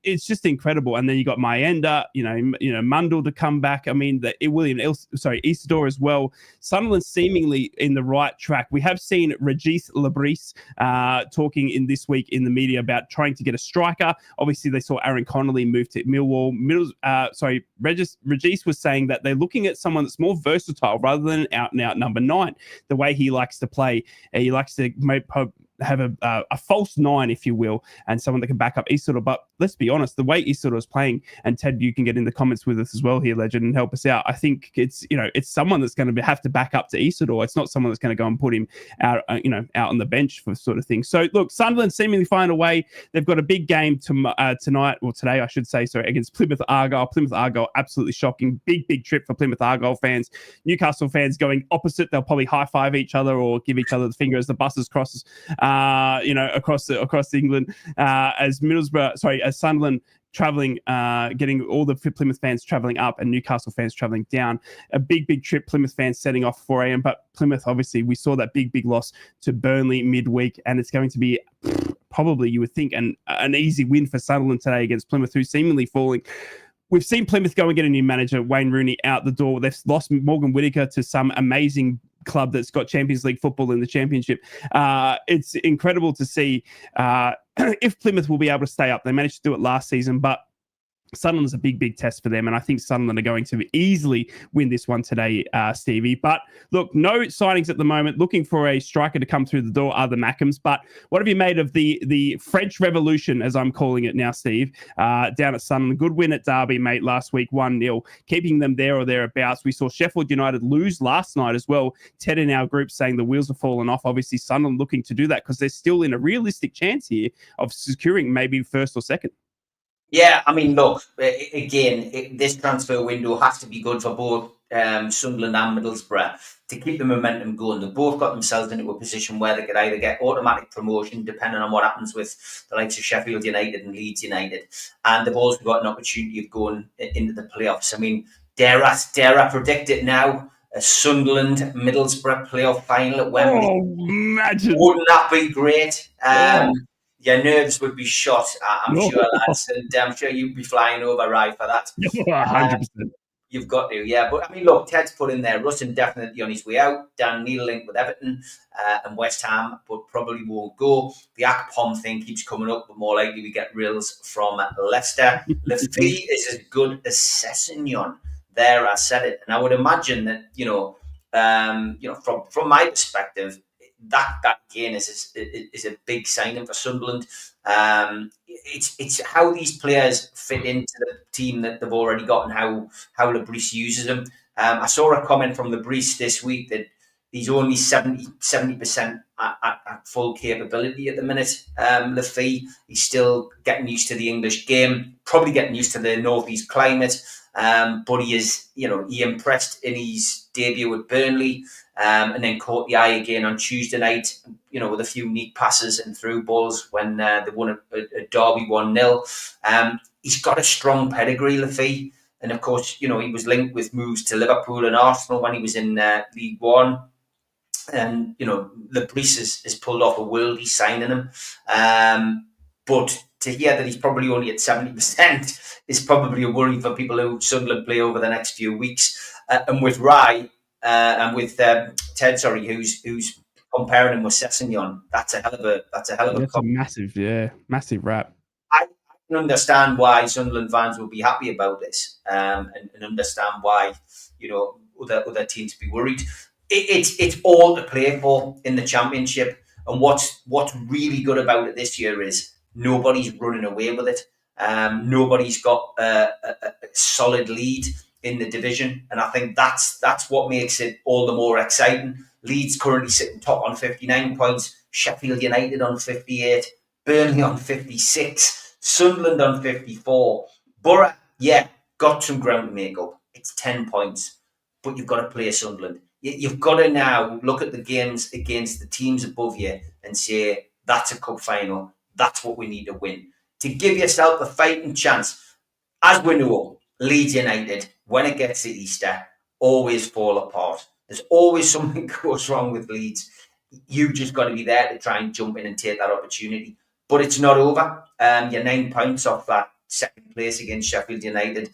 S2: It's just incredible. And then you got Mayenda, Mundell to come back. I mean, Isidore as well. Sunderland seemingly in the right track. We have seen Regis Lebris talking in this week in the media about trying to get a striker. Obviously, they saw Aaron Connolly move to Millwall. Regis was saying that they're looking at someone that's more versatile rather than an out-and-out number 9. The way he likes to play, he likes to have a false 9, if you will, and someone that can back up Isidore. But let's be honest, the way Isidore is playing, and Ted, you can get in the comments with us as well here, Legend, and help us out. I think it's someone that's going to have to back up to Isidore. It's not someone that's going to go and put him out, out on the bench for sort of thing. So look, Sunderland seemingly find a way. They've got a big game tonight, or today, I should say, against Plymouth Argyle. Plymouth Argyle, absolutely shocking. Big trip for Plymouth Argyle fans. Newcastle fans going opposite. They'll probably high-five each other or give each other the finger as the buses crosses. Across England, as Sunderland traveling, getting all the Plymouth fans traveling up and Newcastle fans traveling down. A big trip, Plymouth fans setting off 4 a.m. But Plymouth, obviously, we saw that big loss to Burnley midweek, and it's going to be probably, you would think, an easy win for Sunderland today against Plymouth, who's seemingly falling. We've seen Plymouth go and get a new manager, Wayne Rooney, out the door. They've lost Morgan Whitaker to some amazing club that's got Champions League football in the Championship. It's incredible to see if Plymouth will be able to stay up. They managed to do it last season, but Sunderland's a big test for them, and I think Sunderland are going to easily win this one today, Stevie. But look, no signings at the moment. Looking for a striker to come through the door are the Mackems. But what have you made of the French Revolution, as I'm calling it now, Steve, down at Sunderland? Good win at Derby, mate, last week, 1-0, keeping them there or thereabouts. We saw Sheffield United lose last night as well. Ted in our group saying the wheels have fallen off. Obviously, Sunderland looking to do that because they're still in a realistic chance here of securing maybe first or second.
S3: Yeah, I mean, look, again, this transfer window has to be good for both Sunderland and Middlesbrough to keep the momentum going. They've both got themselves into a position where they could either get automatic promotion, depending on what happens with the likes of Sheffield United and Leeds United, and they've also got an opportunity of going into the playoffs. I mean, dare I predict it now? A Sunderland-Middlesbrough playoff final at Wembley.
S2: Oh, imagine.
S3: Wouldn't that be great? Your nerves would be shot, I'm sure, lads. And I'm sure you'd be flying over, right, for that.
S2: 100%.
S3: You've got to, yeah. But, I mean, look, Ted's put in there. Rutten definitely on his way out. Dan Neal linked with Everton and West Ham, but probably won't go. The Akpom thing keeps coming up, but more likely we get Rills from Leicester. Lafay is as good as Sessegnon. There, I said it. And I would imagine that, from my perspective, that again is a big signing for Sunderland. It's how these players fit into the team that they've already got and how Lebris uses them. I saw a comment from Lebris this week that he's only 70% at full capability at the minute. Lafay, he's still getting used to the English game, probably getting used to the northeast climate. But he impressed in his debut at Burnley, and then caught the eye again on Tuesday night, with a few neat passes and through balls when they won a Derby 1-0. He's got a strong pedigree, Lafay. And of course, he was linked with moves to Liverpool and Arsenal when he was in League One. And, Lebris has pulled off a worldie signing him. But to hear that he's probably only at 70% is probably a worry for people who Sunderland play over the next few weeks. And with Rye and with Ted, who's comparing him with Sessegnon, that's a hell of a
S2: That's a massive rap.
S3: I can understand why Sunderland fans will be happy about this, and understand why other teams be worried. It's all to play for in the Championship, and what's really good about it this year is nobody's running away with it. Nobody's got a solid lead in the division, and I think that's what makes it all the more exciting. Leeds currently sitting top on 59 points, Sheffield United on 58, Burnley on 56, Sunderland on 54. Boro, got some ground to make up. It's 10 points, but you've got to play Sunderland. You've got to now look at the games against the teams above you and say, that's a cup final. That's what we need to win. To give yourself a fighting chance. As we know, Leeds United, when it gets to Easter, always fall apart. There's always something goes wrong with Leeds. You've just got to be there to try and jump in and take that opportunity. But it's not over. You're 9 points off that second place against Sheffield United.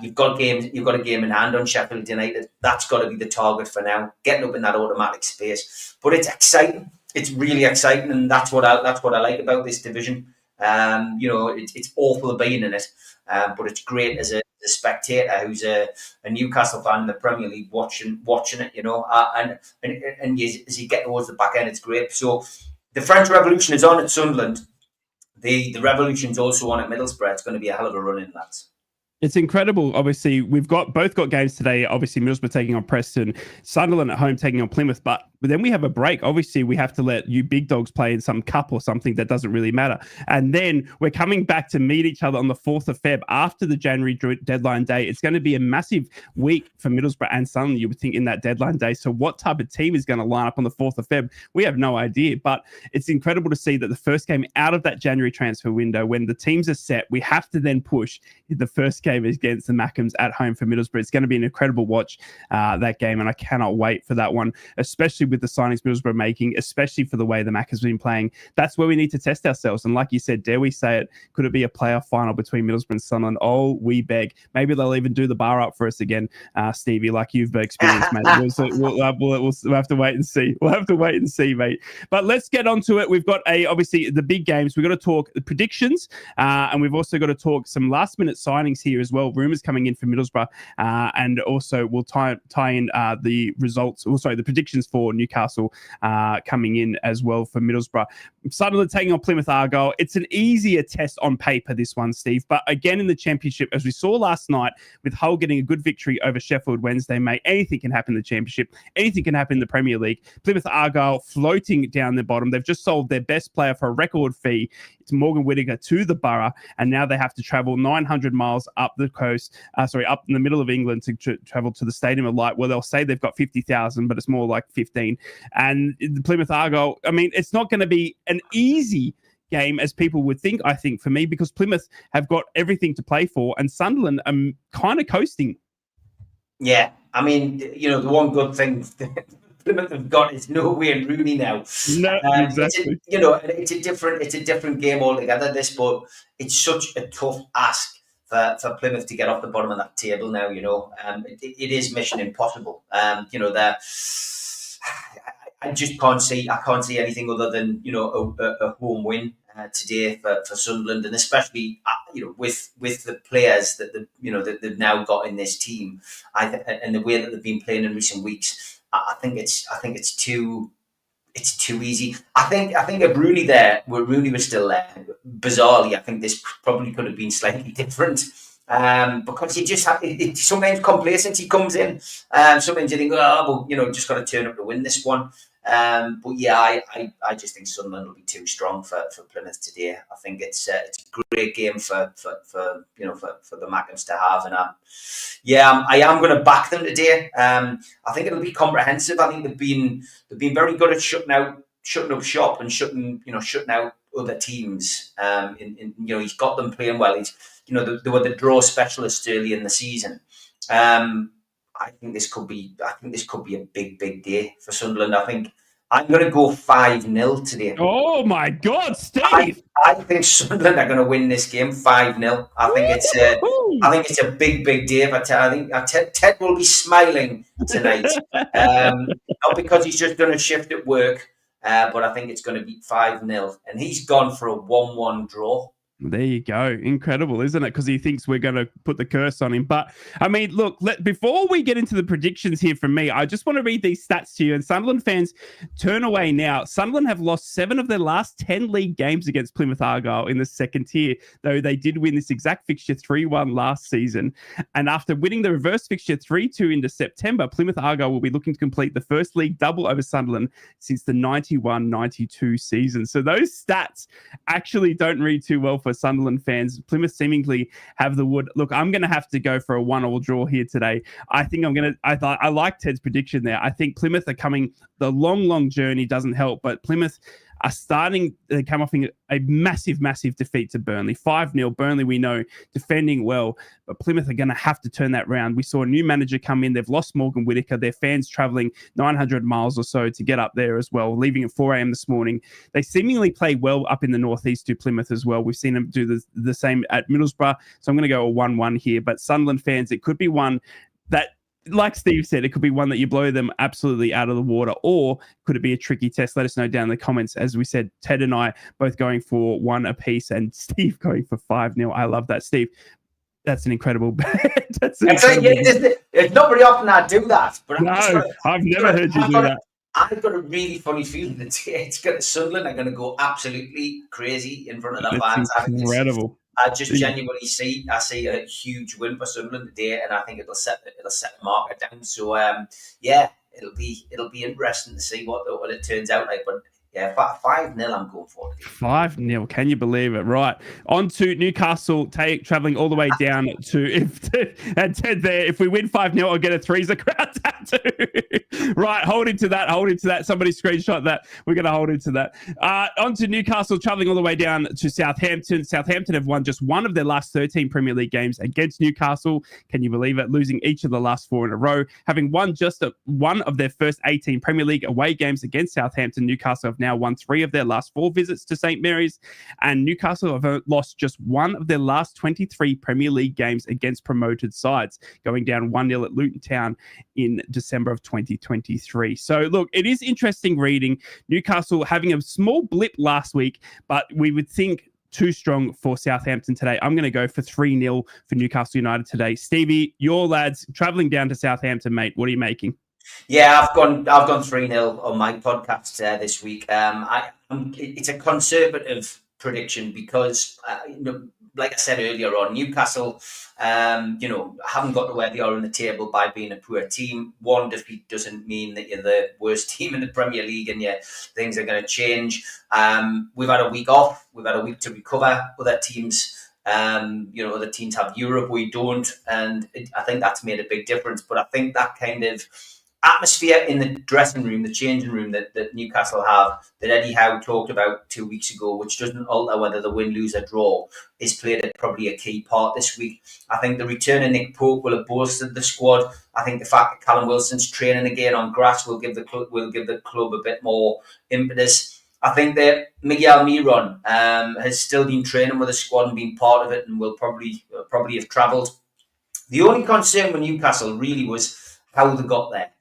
S3: You've got a game in hand on Sheffield United. That's got to be the target for now, getting up in that automatic space. But it's exciting. It's really exciting, and that's what I like about this division. It's awful being in it, but it's great as a spectator who's a Newcastle fan in the Premier League watching it. And as you get towards the back end, it's great. So the French Revolution is on at Sunderland. The Revolution's also on at Middlesbrough. It's going to be a hell of a run in, lads.
S2: It's incredible. Obviously, we've both got games today. Obviously, Middlesbrough taking on Preston, Sunderland at home taking on Plymouth. But then we have a break. Obviously, we have to let you big dogs play in some cup or something that doesn't really matter. And then we're coming back to meet each other on the 4th of Feb after the January deadline day. It's going to be a massive week for Middlesbrough and Sunderland, you would think, in that deadline day. So what type of team is going to line up on the 4th of Feb? We have no idea. But it's incredible to see that the first game out of that January transfer window, when the teams are set, we have to then push the first game against the Mackems at home for Middlesbrough. It's going to be an incredible watch, that game, and I cannot wait for that one, especially with the signings Middlesbrough making, especially for the way the Mackems have been playing. That's where we need to test ourselves. And like you said, dare we say it, could it be a playoff final between Middlesbrough and Sunderland? Oh, we beg. Maybe they'll even do the bar up for us again, Stevie, like you've experienced, mate. We'll have to wait and see. We'll have to wait and see, mate. But let's get on to it. We've got obviously the big games. We've got to talk the predictions, and we've also got to talk some last-minute signings here as well. Rumours coming in for Middlesbrough, and also we'll tie in the results, the predictions for Newcastle coming in as well for Middlesbrough. Sunderland taking on Plymouth Argyle. It's an easier test on paper, this one, Steve, but again in the Championship, as we saw last night with Hull getting a good victory over Sheffield Wednesday, mate, anything can happen in the Championship. Anything can happen in the Premier League. Plymouth Argyle floating down the bottom. They've just sold their best player for a record fee. It's Morgan Whitaker to the Boro, and now they have to travel 900 miles up the coast, up in the middle of England to travel to the Stadium of Light, where they'll say they've got 50,000, but it's more like 15. And the Plymouth Argyle, I mean, it's not going to be an easy game as people would think, I think, for me, because Plymouth have got everything to play for, and Sunderland are kind of coasting.
S3: Yeah, I mean, the one good thing Plymouth have got is no Wayne Rooney now.
S2: No, exactly.
S3: It's a different game altogether, this, but it's such a tough ask for Plymouth to get off the bottom of that table now. It is mission impossible. I just can't see anything other than a home win today for Sunderland, and especially with the players that they've now got in this team, and the way that they've been playing in recent weeks. I think it's too easy. I think if Rooney was still there, bizarrely, I think this probably could have been slightly different. Because you just have sometimes complacency comes in. Sometimes you think, just got to turn up to win this one. But yeah, I just think Sunderland will be too strong for Plymouth today. I think it's a great game for the Mackems to have, and I am going to back them today. I think it'll be comprehensive. I think they've been very good at shutting up shop and shutting out other teams. He's got them playing well. They were the draw specialists early in the season. I think this could be a big day for Sunderland. I think I'm going to go 5-0 today.
S2: Oh my God, Steve!
S3: I think Sunderland are going to win this game 5-0. I think it's a big day for Ted. I think Ted will be smiling tonight, not because he's just done a shift at work, but I think it's going to be 5-0, and he's gone for a 1-1 draw.
S2: There you go. Incredible, isn't it? Because he thinks we're going to put the curse on him. But, I mean, look, before we get into the predictions here from me, I just want to read these stats to you. And Sunderland fans, turn away now. Sunderland have lost 7 of their last 10 league games against Plymouth Argyle in the second tier, though they did win this exact fixture 3-1 last season. And after winning the reverse fixture 3-2 into September, Plymouth Argyle will be looking to complete the first league double over Sunderland since the 91-92 season. So those stats actually don't read too well for for Sunderland fans. Plymouth seemingly have the wood. Look, I'm going to have to go for a 1-1 draw here today. I think I like Ted's prediction there. I think Plymouth are coming. The long journey doesn't help, but Plymouth are starting to come off a massive defeat to Burnley. 5-0. Burnley, we know, defending well, but Plymouth are going to have to turn that round. We saw a new manager come in. They've lost Morgan Whitaker. Their fans travelling 900 miles or so to get up there as well, leaving at 4 a.m. this morning. They seemingly play well up in the northeast to Plymouth as well. We've seen them do the same at Middlesbrough. So I'm going to go a 1-1 here. But Sunderland fans, it could be one that, like Steve said, it could be one that you blow them absolutely out of the water, or could it be a tricky test? Let us know down in the comments. As we said, Ted and I both going for 1 apiece, and Steve going for 5-0. I love that, Steve. That's an incredible bet. It's
S3: not very often I do that, but
S2: I've never heard you do that.
S3: I've got a really funny feeling that it's got Sunderland are going to go absolutely crazy in front of the fans.
S2: Incredible.
S3: I just genuinely see a huge win for Sunderland today, and I think it'll set the market down. So it'll be interesting to see what it turns out like. But yeah, 5-0 I'm going for it.
S2: 5-0. Can you believe it? Right. On to Newcastle, travelling all the way down to and Ted there. If we win 5-0, I'll get a Three's a crowd tattoo. Right. Hold into that. Somebody screenshot that. We're going to hold into that. On to Newcastle, travelling all the way down to Southampton. Southampton have won just one of their last 13 Premier League games against Newcastle. Can you believe it? Losing each of the last 4 in a row. Having won just one of their first 18 Premier League away games against Southampton, Newcastle have now won 3 of their last 4 visits to St. Mary's, and Newcastle have lost just one of their last 23 Premier League games against promoted sides, going down 1-0 at Luton Town in December of 2023. So look, it is interesting reading. Newcastle having a small blip last week, but we would think too strong for Southampton today. I'm going to go for 3-0 for Newcastle United today. Stevie, your lads travelling down to Southampton, mate. What are you making?
S3: Yeah, I've gone 3-0 on my podcast this week. It's a conservative prediction because, like I said earlier on, Newcastle, haven't got to where they are in the table by being a poor team. One defeat doesn't mean that you're the worst team in the Premier League and things are going to change. We've had a week off. We've had a week to recover. Other teams have Europe. We don't, and I think that's made a big difference. But I think that kind of atmosphere in the dressing room, the changing room that Newcastle have, that Eddie Howe talked about 2 weeks ago, which doesn't alter whether the win, lose or draw, is played probably a key part this week. I think the return of Nick Pope will have bolstered the squad. I think the fact that Callum Wilson's training again on grass will give the club a bit more impetus. I think that Miguel Miron has still been training with the squad and been part of it, and will probably have travelled. The only concern with Newcastle really was how they got there.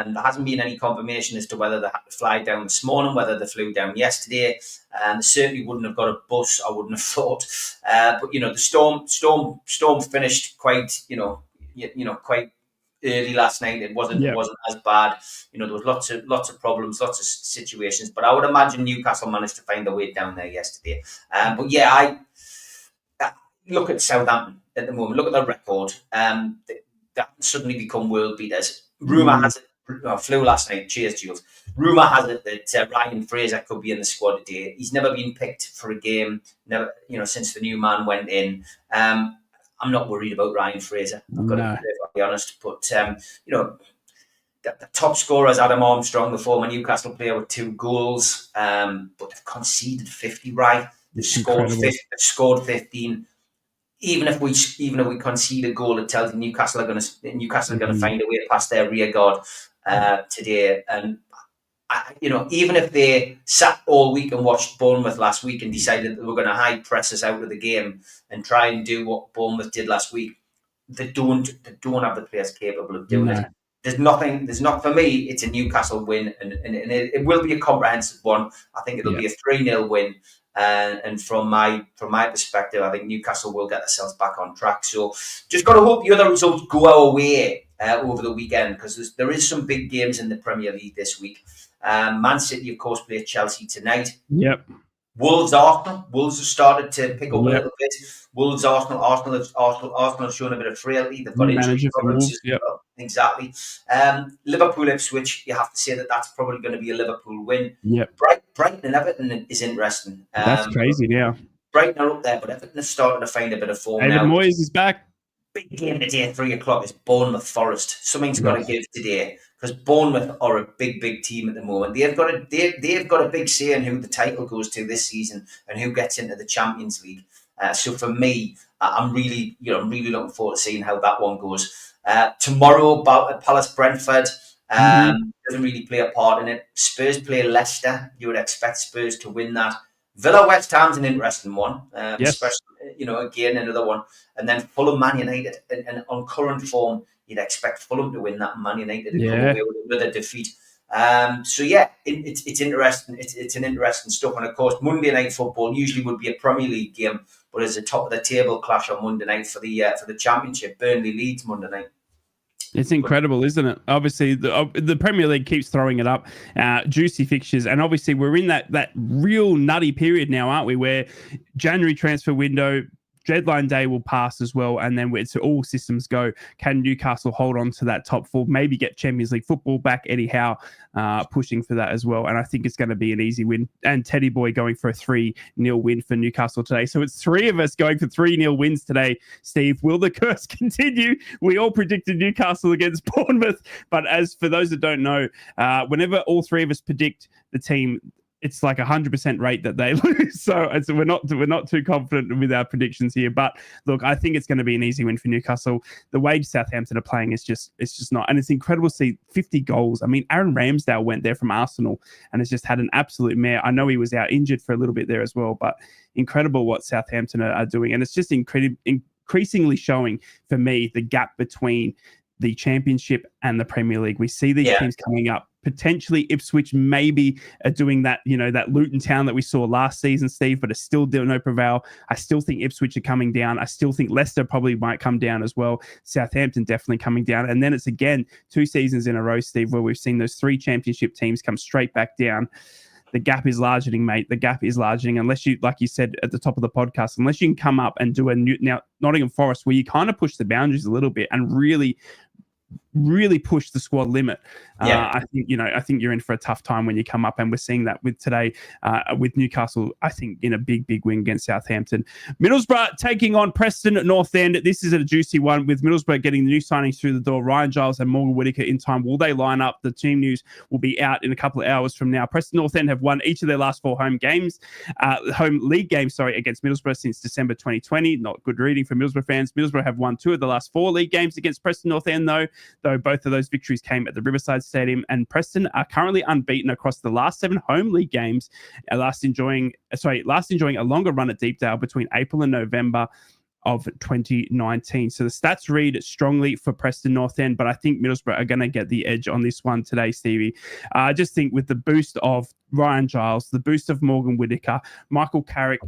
S3: There hasn't been any confirmation as to whether they had to fly down this morning, whether they flew down yesterday. They certainly wouldn't have got a bus, I wouldn't have thought. But the storm finished quite quite early last night. It wasn't as bad. There was lots of problems, lots of situations. But I would imagine Newcastle managed to find their way down there yesterday. I look at Southampton at the moment. Look at their record. They suddenly become world beaters. Rumour has it. Flew last night. Cheers, Giles. Rumour has it that Ryan Fraser could be in the squad today. He's never been picked for a game. Never, since the new man went in. I'm not worried about Ryan Fraser. I've got to be honest. But the top scorer is Adam Armstrong, the former Newcastle player, with 2 goals. But they've conceded 50. Right? They've scored 15. Even if we concede a goal, it tells you Newcastle are going to find a way past their rear guard today. And even if they sat all week and watched Bournemouth last week and decided that they were going to high press us out of the game and try and do what Bournemouth did last week, they don't have the players capable of doing it. There's not for me. It's a Newcastle win, and it will be a comprehensive one. I think it'll be a 3-0 win. And from my perspective, I think Newcastle will get themselves back on track. So just got to hope the other results go our way over the weekend, because there is some big games in the Premier League this week. Man City, of course, play Chelsea tonight. Yep. Arsenal. Wolves have started to pick up a little bit. Wolves, Arsenal have shown a bit of frailty. They've got injury problems. Exactly. Liverpool, Ipswich, you have to say that's probably going to be a Liverpool win. Yep. Brighton and Everton is interesting.
S2: That's crazy, yeah.
S3: Brighton are up there, but Everton have started to find a bit of form
S2: David
S3: now.
S2: Moyes is back.
S3: Big game today at 3 o'clock is Bournemouth Forest. Something's got to give today because Bournemouth are a big team at the moment. They've got a big say in who the title goes to this season and who gets into the Champions League. So for me, I'm really looking forward to seeing how that one goes. Tomorrow, Palace Brentford doesn't really play a part in it. Spurs play Leicester. You would expect Spurs to win that. Villa West Ham's an interesting one, especially again another one, and then Fulham Man United. And on current form, you'd expect Fulham to win that. Man United to come away with a defeat. It's interesting. It's an interesting stuff, and of course, Monday Night Football usually would be a Premier League game, but there's a top of the table clash on Monday night for the Championship. Burnley Leeds Monday night.
S2: It's incredible, isn't it? Obviously, the Premier League keeps throwing it up, juicy fixtures, and obviously we're in that real nutty period now, aren't we? Where January transfer window, deadline day will pass as well, and then it's all systems go. Can Newcastle hold on to that top four? Maybe get Champions League football back. Eddie Howe pushing for that as well, and I think it's going to be an easy win. And Teddy Boy going for a 3-0 win for Newcastle today. So it's three of us going for 3-0 wins today. Steve, will the curse continue? We all predicted Newcastle against Bournemouth, but as for those that don't know, whenever all three of us predict the team, it's like 100% rate that they lose. So we're not too confident with our predictions here. But look, I think it's going to be an easy win for Newcastle. The way Southampton are playing is just not. And it's incredible to see 50 goals. I mean, Aaron Ramsdale went there from Arsenal and has just had an absolute mare. I know he was out injured for a little bit there as well, but incredible what Southampton are doing. And it's just increasingly showing for me the gap between the Championship and the Premier League. We see these teams coming up. Potentially Ipswich maybe are doing that, that Luton Town that we saw last season, Steve, but it's still no prevail. I still think Ipswich are coming down. I still think Leicester probably might come down as well. Southampton definitely coming down. And then it's again 2 seasons in a row, Steve, where we've seen those 3 Championship teams come straight back down. The gap is largening, mate. The gap is largening unless you, like you said at the top of the podcast, unless you can come up and do now Nottingham Forest, where you kind of push the boundaries a little bit and really push the squad limit. I think you're in for a tough time when you come up, and we're seeing that with today with Newcastle. I think in a big win against Southampton. Middlesbrough taking on Preston at North End. This is a juicy one with Middlesbrough getting the new signings through the door. Ryan Giles and Morgan Whitaker in time. Will they line up? The team news will be out in a couple of hours from now. Preston North End have won each of their last 4 home league games against Middlesbrough since December 2020. Not good reading for Middlesbrough fans. Middlesbrough have won 2 of the last 4 league games against Preston North End, though both of those victories came at the Riverside Stadium, and Preston are currently unbeaten across the last 7 home league games, last enjoying a longer run at Deepdale between April and November of 2019. So the stats read strongly for Preston North End, but I think Middlesbrough are going to get the edge on this one today, Stevie. I just think with the boost of Ryan Giles, the boost of Morgan Whitaker, Michael Carrick,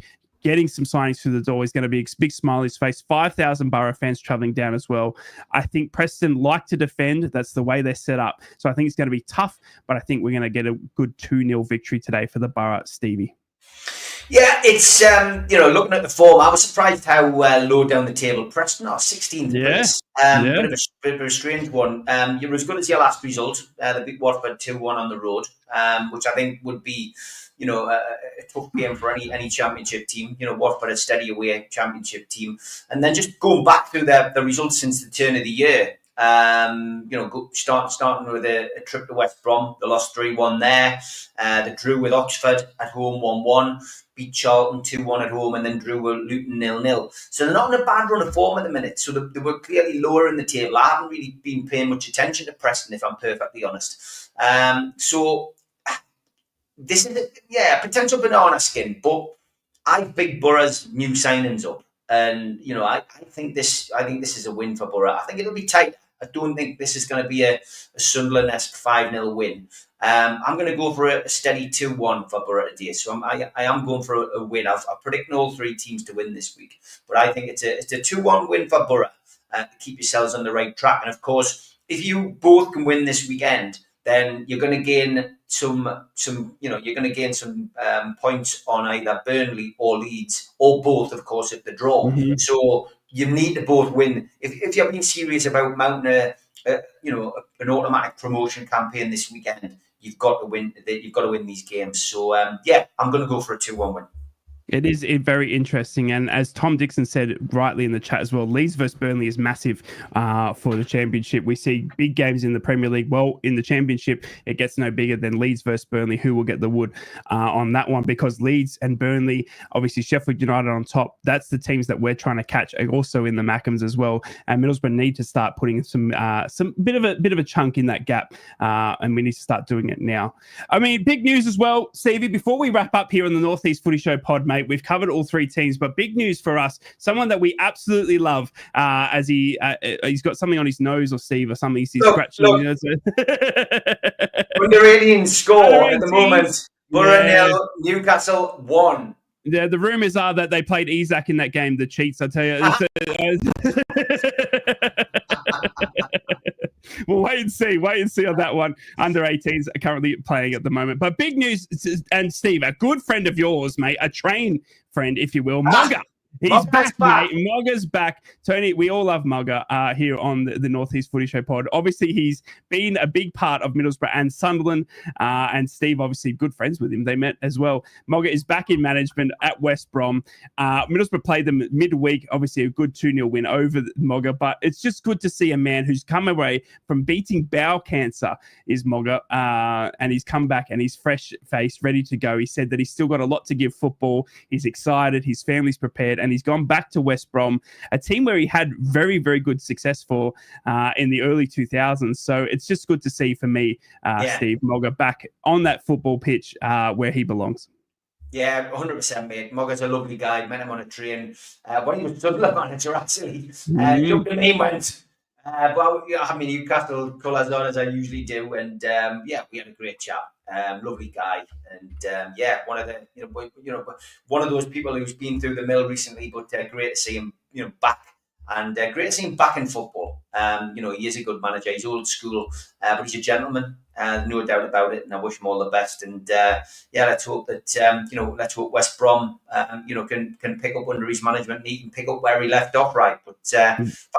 S2: getting some signings through the door is going to be a big smile on his face. 5,000 Boro fans travelling down as well. I think Preston like to defend. That's the way they're set up. So I think it's going to be tough, but I think we're going to get a good 2-0 victory today for the Boro, Stevie.
S3: Yeah, it's, looking at the form, I was surprised how low down the table Preston are, 16th place. Bit of a strange one. You're as good as your last result. They beat Watford 2-1 on the road, which I think would be a tough game for any Championship team. Watford a steady away Championship team. And then just going back through the results since the turn of the year, starting with a trip to West Brom, they lost 3-1 there. They drew with Oxford at home 1-1, beat Charlton 2-1 at home, and then drew with Luton 0-0. So they're not in a bad run of form at the minute. So they were clearly lower in the table. I haven't really been paying much attention to Preston, if I'm perfectly honest. So this is a potential banana skin, but I've big Borough's new signings up, and I think this is a win for Boro. I think it'll be tight. I don't think this is going to be a Sunderland-esque 5-0 win. I'm going to go for a steady 2-1 for Boro today. So I am going for a win. I've predicted all 3 teams to win this week, but I think it's a 2-1 win for Boro to keep yourselves on the right track. And of course, if you both can win this weekend, then you're going to gain some points on either Burnley or Leeds, or both, of course, at the draw. Mm-hmm. So you need to both win. If you're being serious about mounting an automatic promotion campaign this weekend, you've got to win. You've got to win these games. So I'm going to go for a 2-1 win.
S2: It is very interesting. And as Tom Dixon said rightly in the chat as well, Leeds versus Burnley is massive for the championship. We see big games in the Premier League. Well, in the championship, it gets no bigger than Leeds versus Burnley. Who will get the wood on that one? Because Leeds and Burnley, obviously Sheffield United on top, that's the teams that we're trying to catch also in the Mackems as well. And Middlesbrough need to start putting some bit of a chunk in that gap. And we need to start doing it now. I mean, big news as well, Stevie, before we wrap up here on the Northeast Footy Show pod, mate. We've covered all three teams, but big news for us, someone that we absolutely love as he's got something on his nose or Steve or something. He's scratching.
S3: Under 18 score at the moment. Boro 0, Newcastle 1.
S2: Yeah, the rumours are that they played Isaac in that game. The cheats, I tell you. We'll wait and see on that one. Under 18s are currently playing at the moment. But big news, and Steve, a good friend of yours, mate, a train friend, if you will, Mugger. He's back, mate. Mugger's back. Tony, we all love Mugger here on the Northeast Footy Show pod. Obviously, he's been a big part of Middlesbrough and Sunderland. And Steve, obviously, good friends with him. They met as well. Mugger is back in management at West Brom. Middlesbrough played them midweek. Obviously, a good 2-0 win over Mugger. But it's just good to see a man who's come away from beating bowel cancer, is Mugger. And he's come back and he's fresh-faced, ready to go. He said that he's still got a lot to give football. He's excited. His family's prepared. And he's gone back to West Brom, a team where he had very, very good success for in the early 2000s. So it's just good to see for me, Steve Mugger, back on that football pitch where he belongs.
S3: Yeah, 100%, mate. Mugger's a lovely guy. Met him on a train. When he was Sunderland manager, actually. Jumped in, he went. I mean, Newcastle colours on as I usually do. And we had a great chat. Lovely guy, and one of the one of those people who's been through the mill recently, but great to see him back, and great to see him back in football. He is a good manager. He's old school, but he's a gentleman, no doubt about it. And I wish him all the best. And let's hope that let's hope West Brom can pick up under his management and he can pick up where he left off. Right, but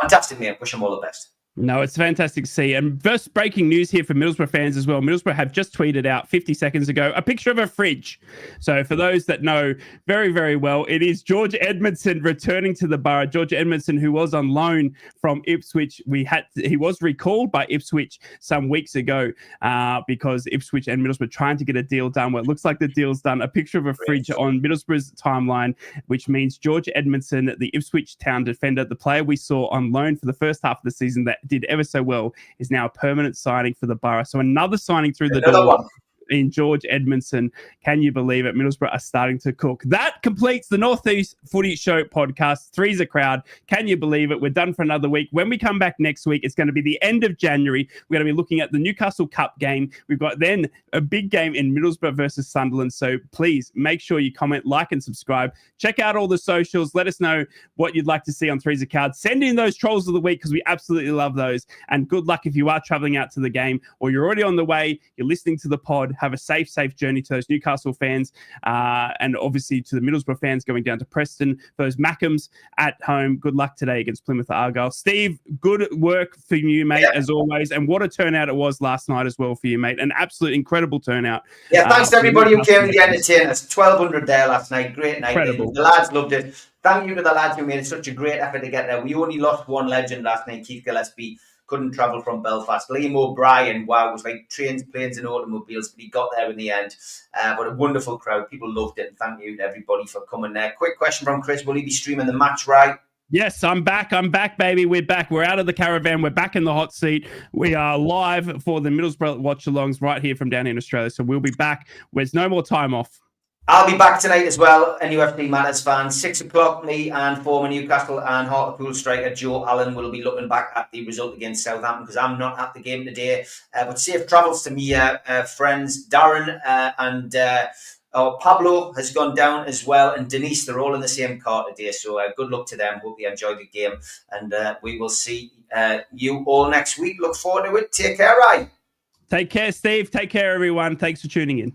S3: fantastic, mate. Wish him all the best.
S2: No, it's fantastic to see. And first breaking news here for Middlesbrough fans as well. Middlesbrough have just tweeted out 50 seconds ago a picture of a fridge. So for those that know very, very well, it is George Edmondson returning to the Borough. George Edmondson, who was on loan from Ipswich. He was recalled by Ipswich some weeks ago because Ipswich and Middlesbrough trying to get a deal done. Well, it looks like the deal's done. A picture of a fridge on Middlesbrough's timeline, which means George Edmondson, the Ipswich Town defender, the player we saw on loan for the first half of the season that did ever so well, is now a permanent signing for the Borough. So another signing through the door in George Edmondson. Can you believe it? Middlesbrough are starting to cook. That completes the Northeast Footy Show podcast. Three's a crowd. Can you believe it? We're done for another week. When we come back next week, it's going to be the end of January. We're going to be looking at the Newcastle Cup game. We've got then a big game in Middlesbrough versus Sunderland. So please make sure you comment, like, and subscribe. Check out all the socials. Let us know what you'd like to see on Three's a Crowd. Send in those trolls of the week because we absolutely love those. And good luck if you are traveling out to the game or you're already on the way, you're listening to the pod. Have a safe journey to those Newcastle fans and obviously to the Middlesbrough fans going down to Preston. For those Mackems at home, good luck today against Plymouth Argyle. Steve, good work for you, mate, as always. And what a turnout it was last night as well for you, mate. An absolute incredible turnout. Yeah,
S3: thanks to everybody who came to the entertainment. 1,200 there last night. Great night.
S2: Incredible.
S3: The lads loved it. Thank you to the lads who made such a great effort to get there. We only lost one legend last night, Keith Gillespie. Couldn't travel from Belfast. Liam O'Brien, wow, it was like trains, planes and automobiles, but he got there in the end. But a wonderful crowd. People loved it. And thank you to everybody for coming there. Quick question from Chris. Will he be streaming the match, right?
S2: Yes, I'm back, baby. We're back. We're out of the caravan. We're back in the hot seat. We are live for the Middlesbrough watch-alongs right here from down in Australia. So we'll be back. There's no more time off.
S3: I'll be back tonight as well, NUFC Matters fans. 6 o'clock, me and former Newcastle and Hartlepool striker Joe Allen will be looking back at the result against Southampton because I'm not at the game today. But safe travels to me, friends. Darren and Pablo has gone down as well, and Denise, they're all in the same car today. So good luck to them. Hope you enjoy the game. And we will see you all next week. Look forward to it. Take care, right?
S2: Take care, Steve. Take care, everyone. Thanks for tuning in.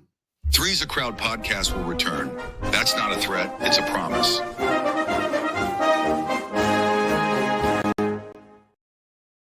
S4: Three's a Crowd podcast will return. That's not a threat, it's a promise.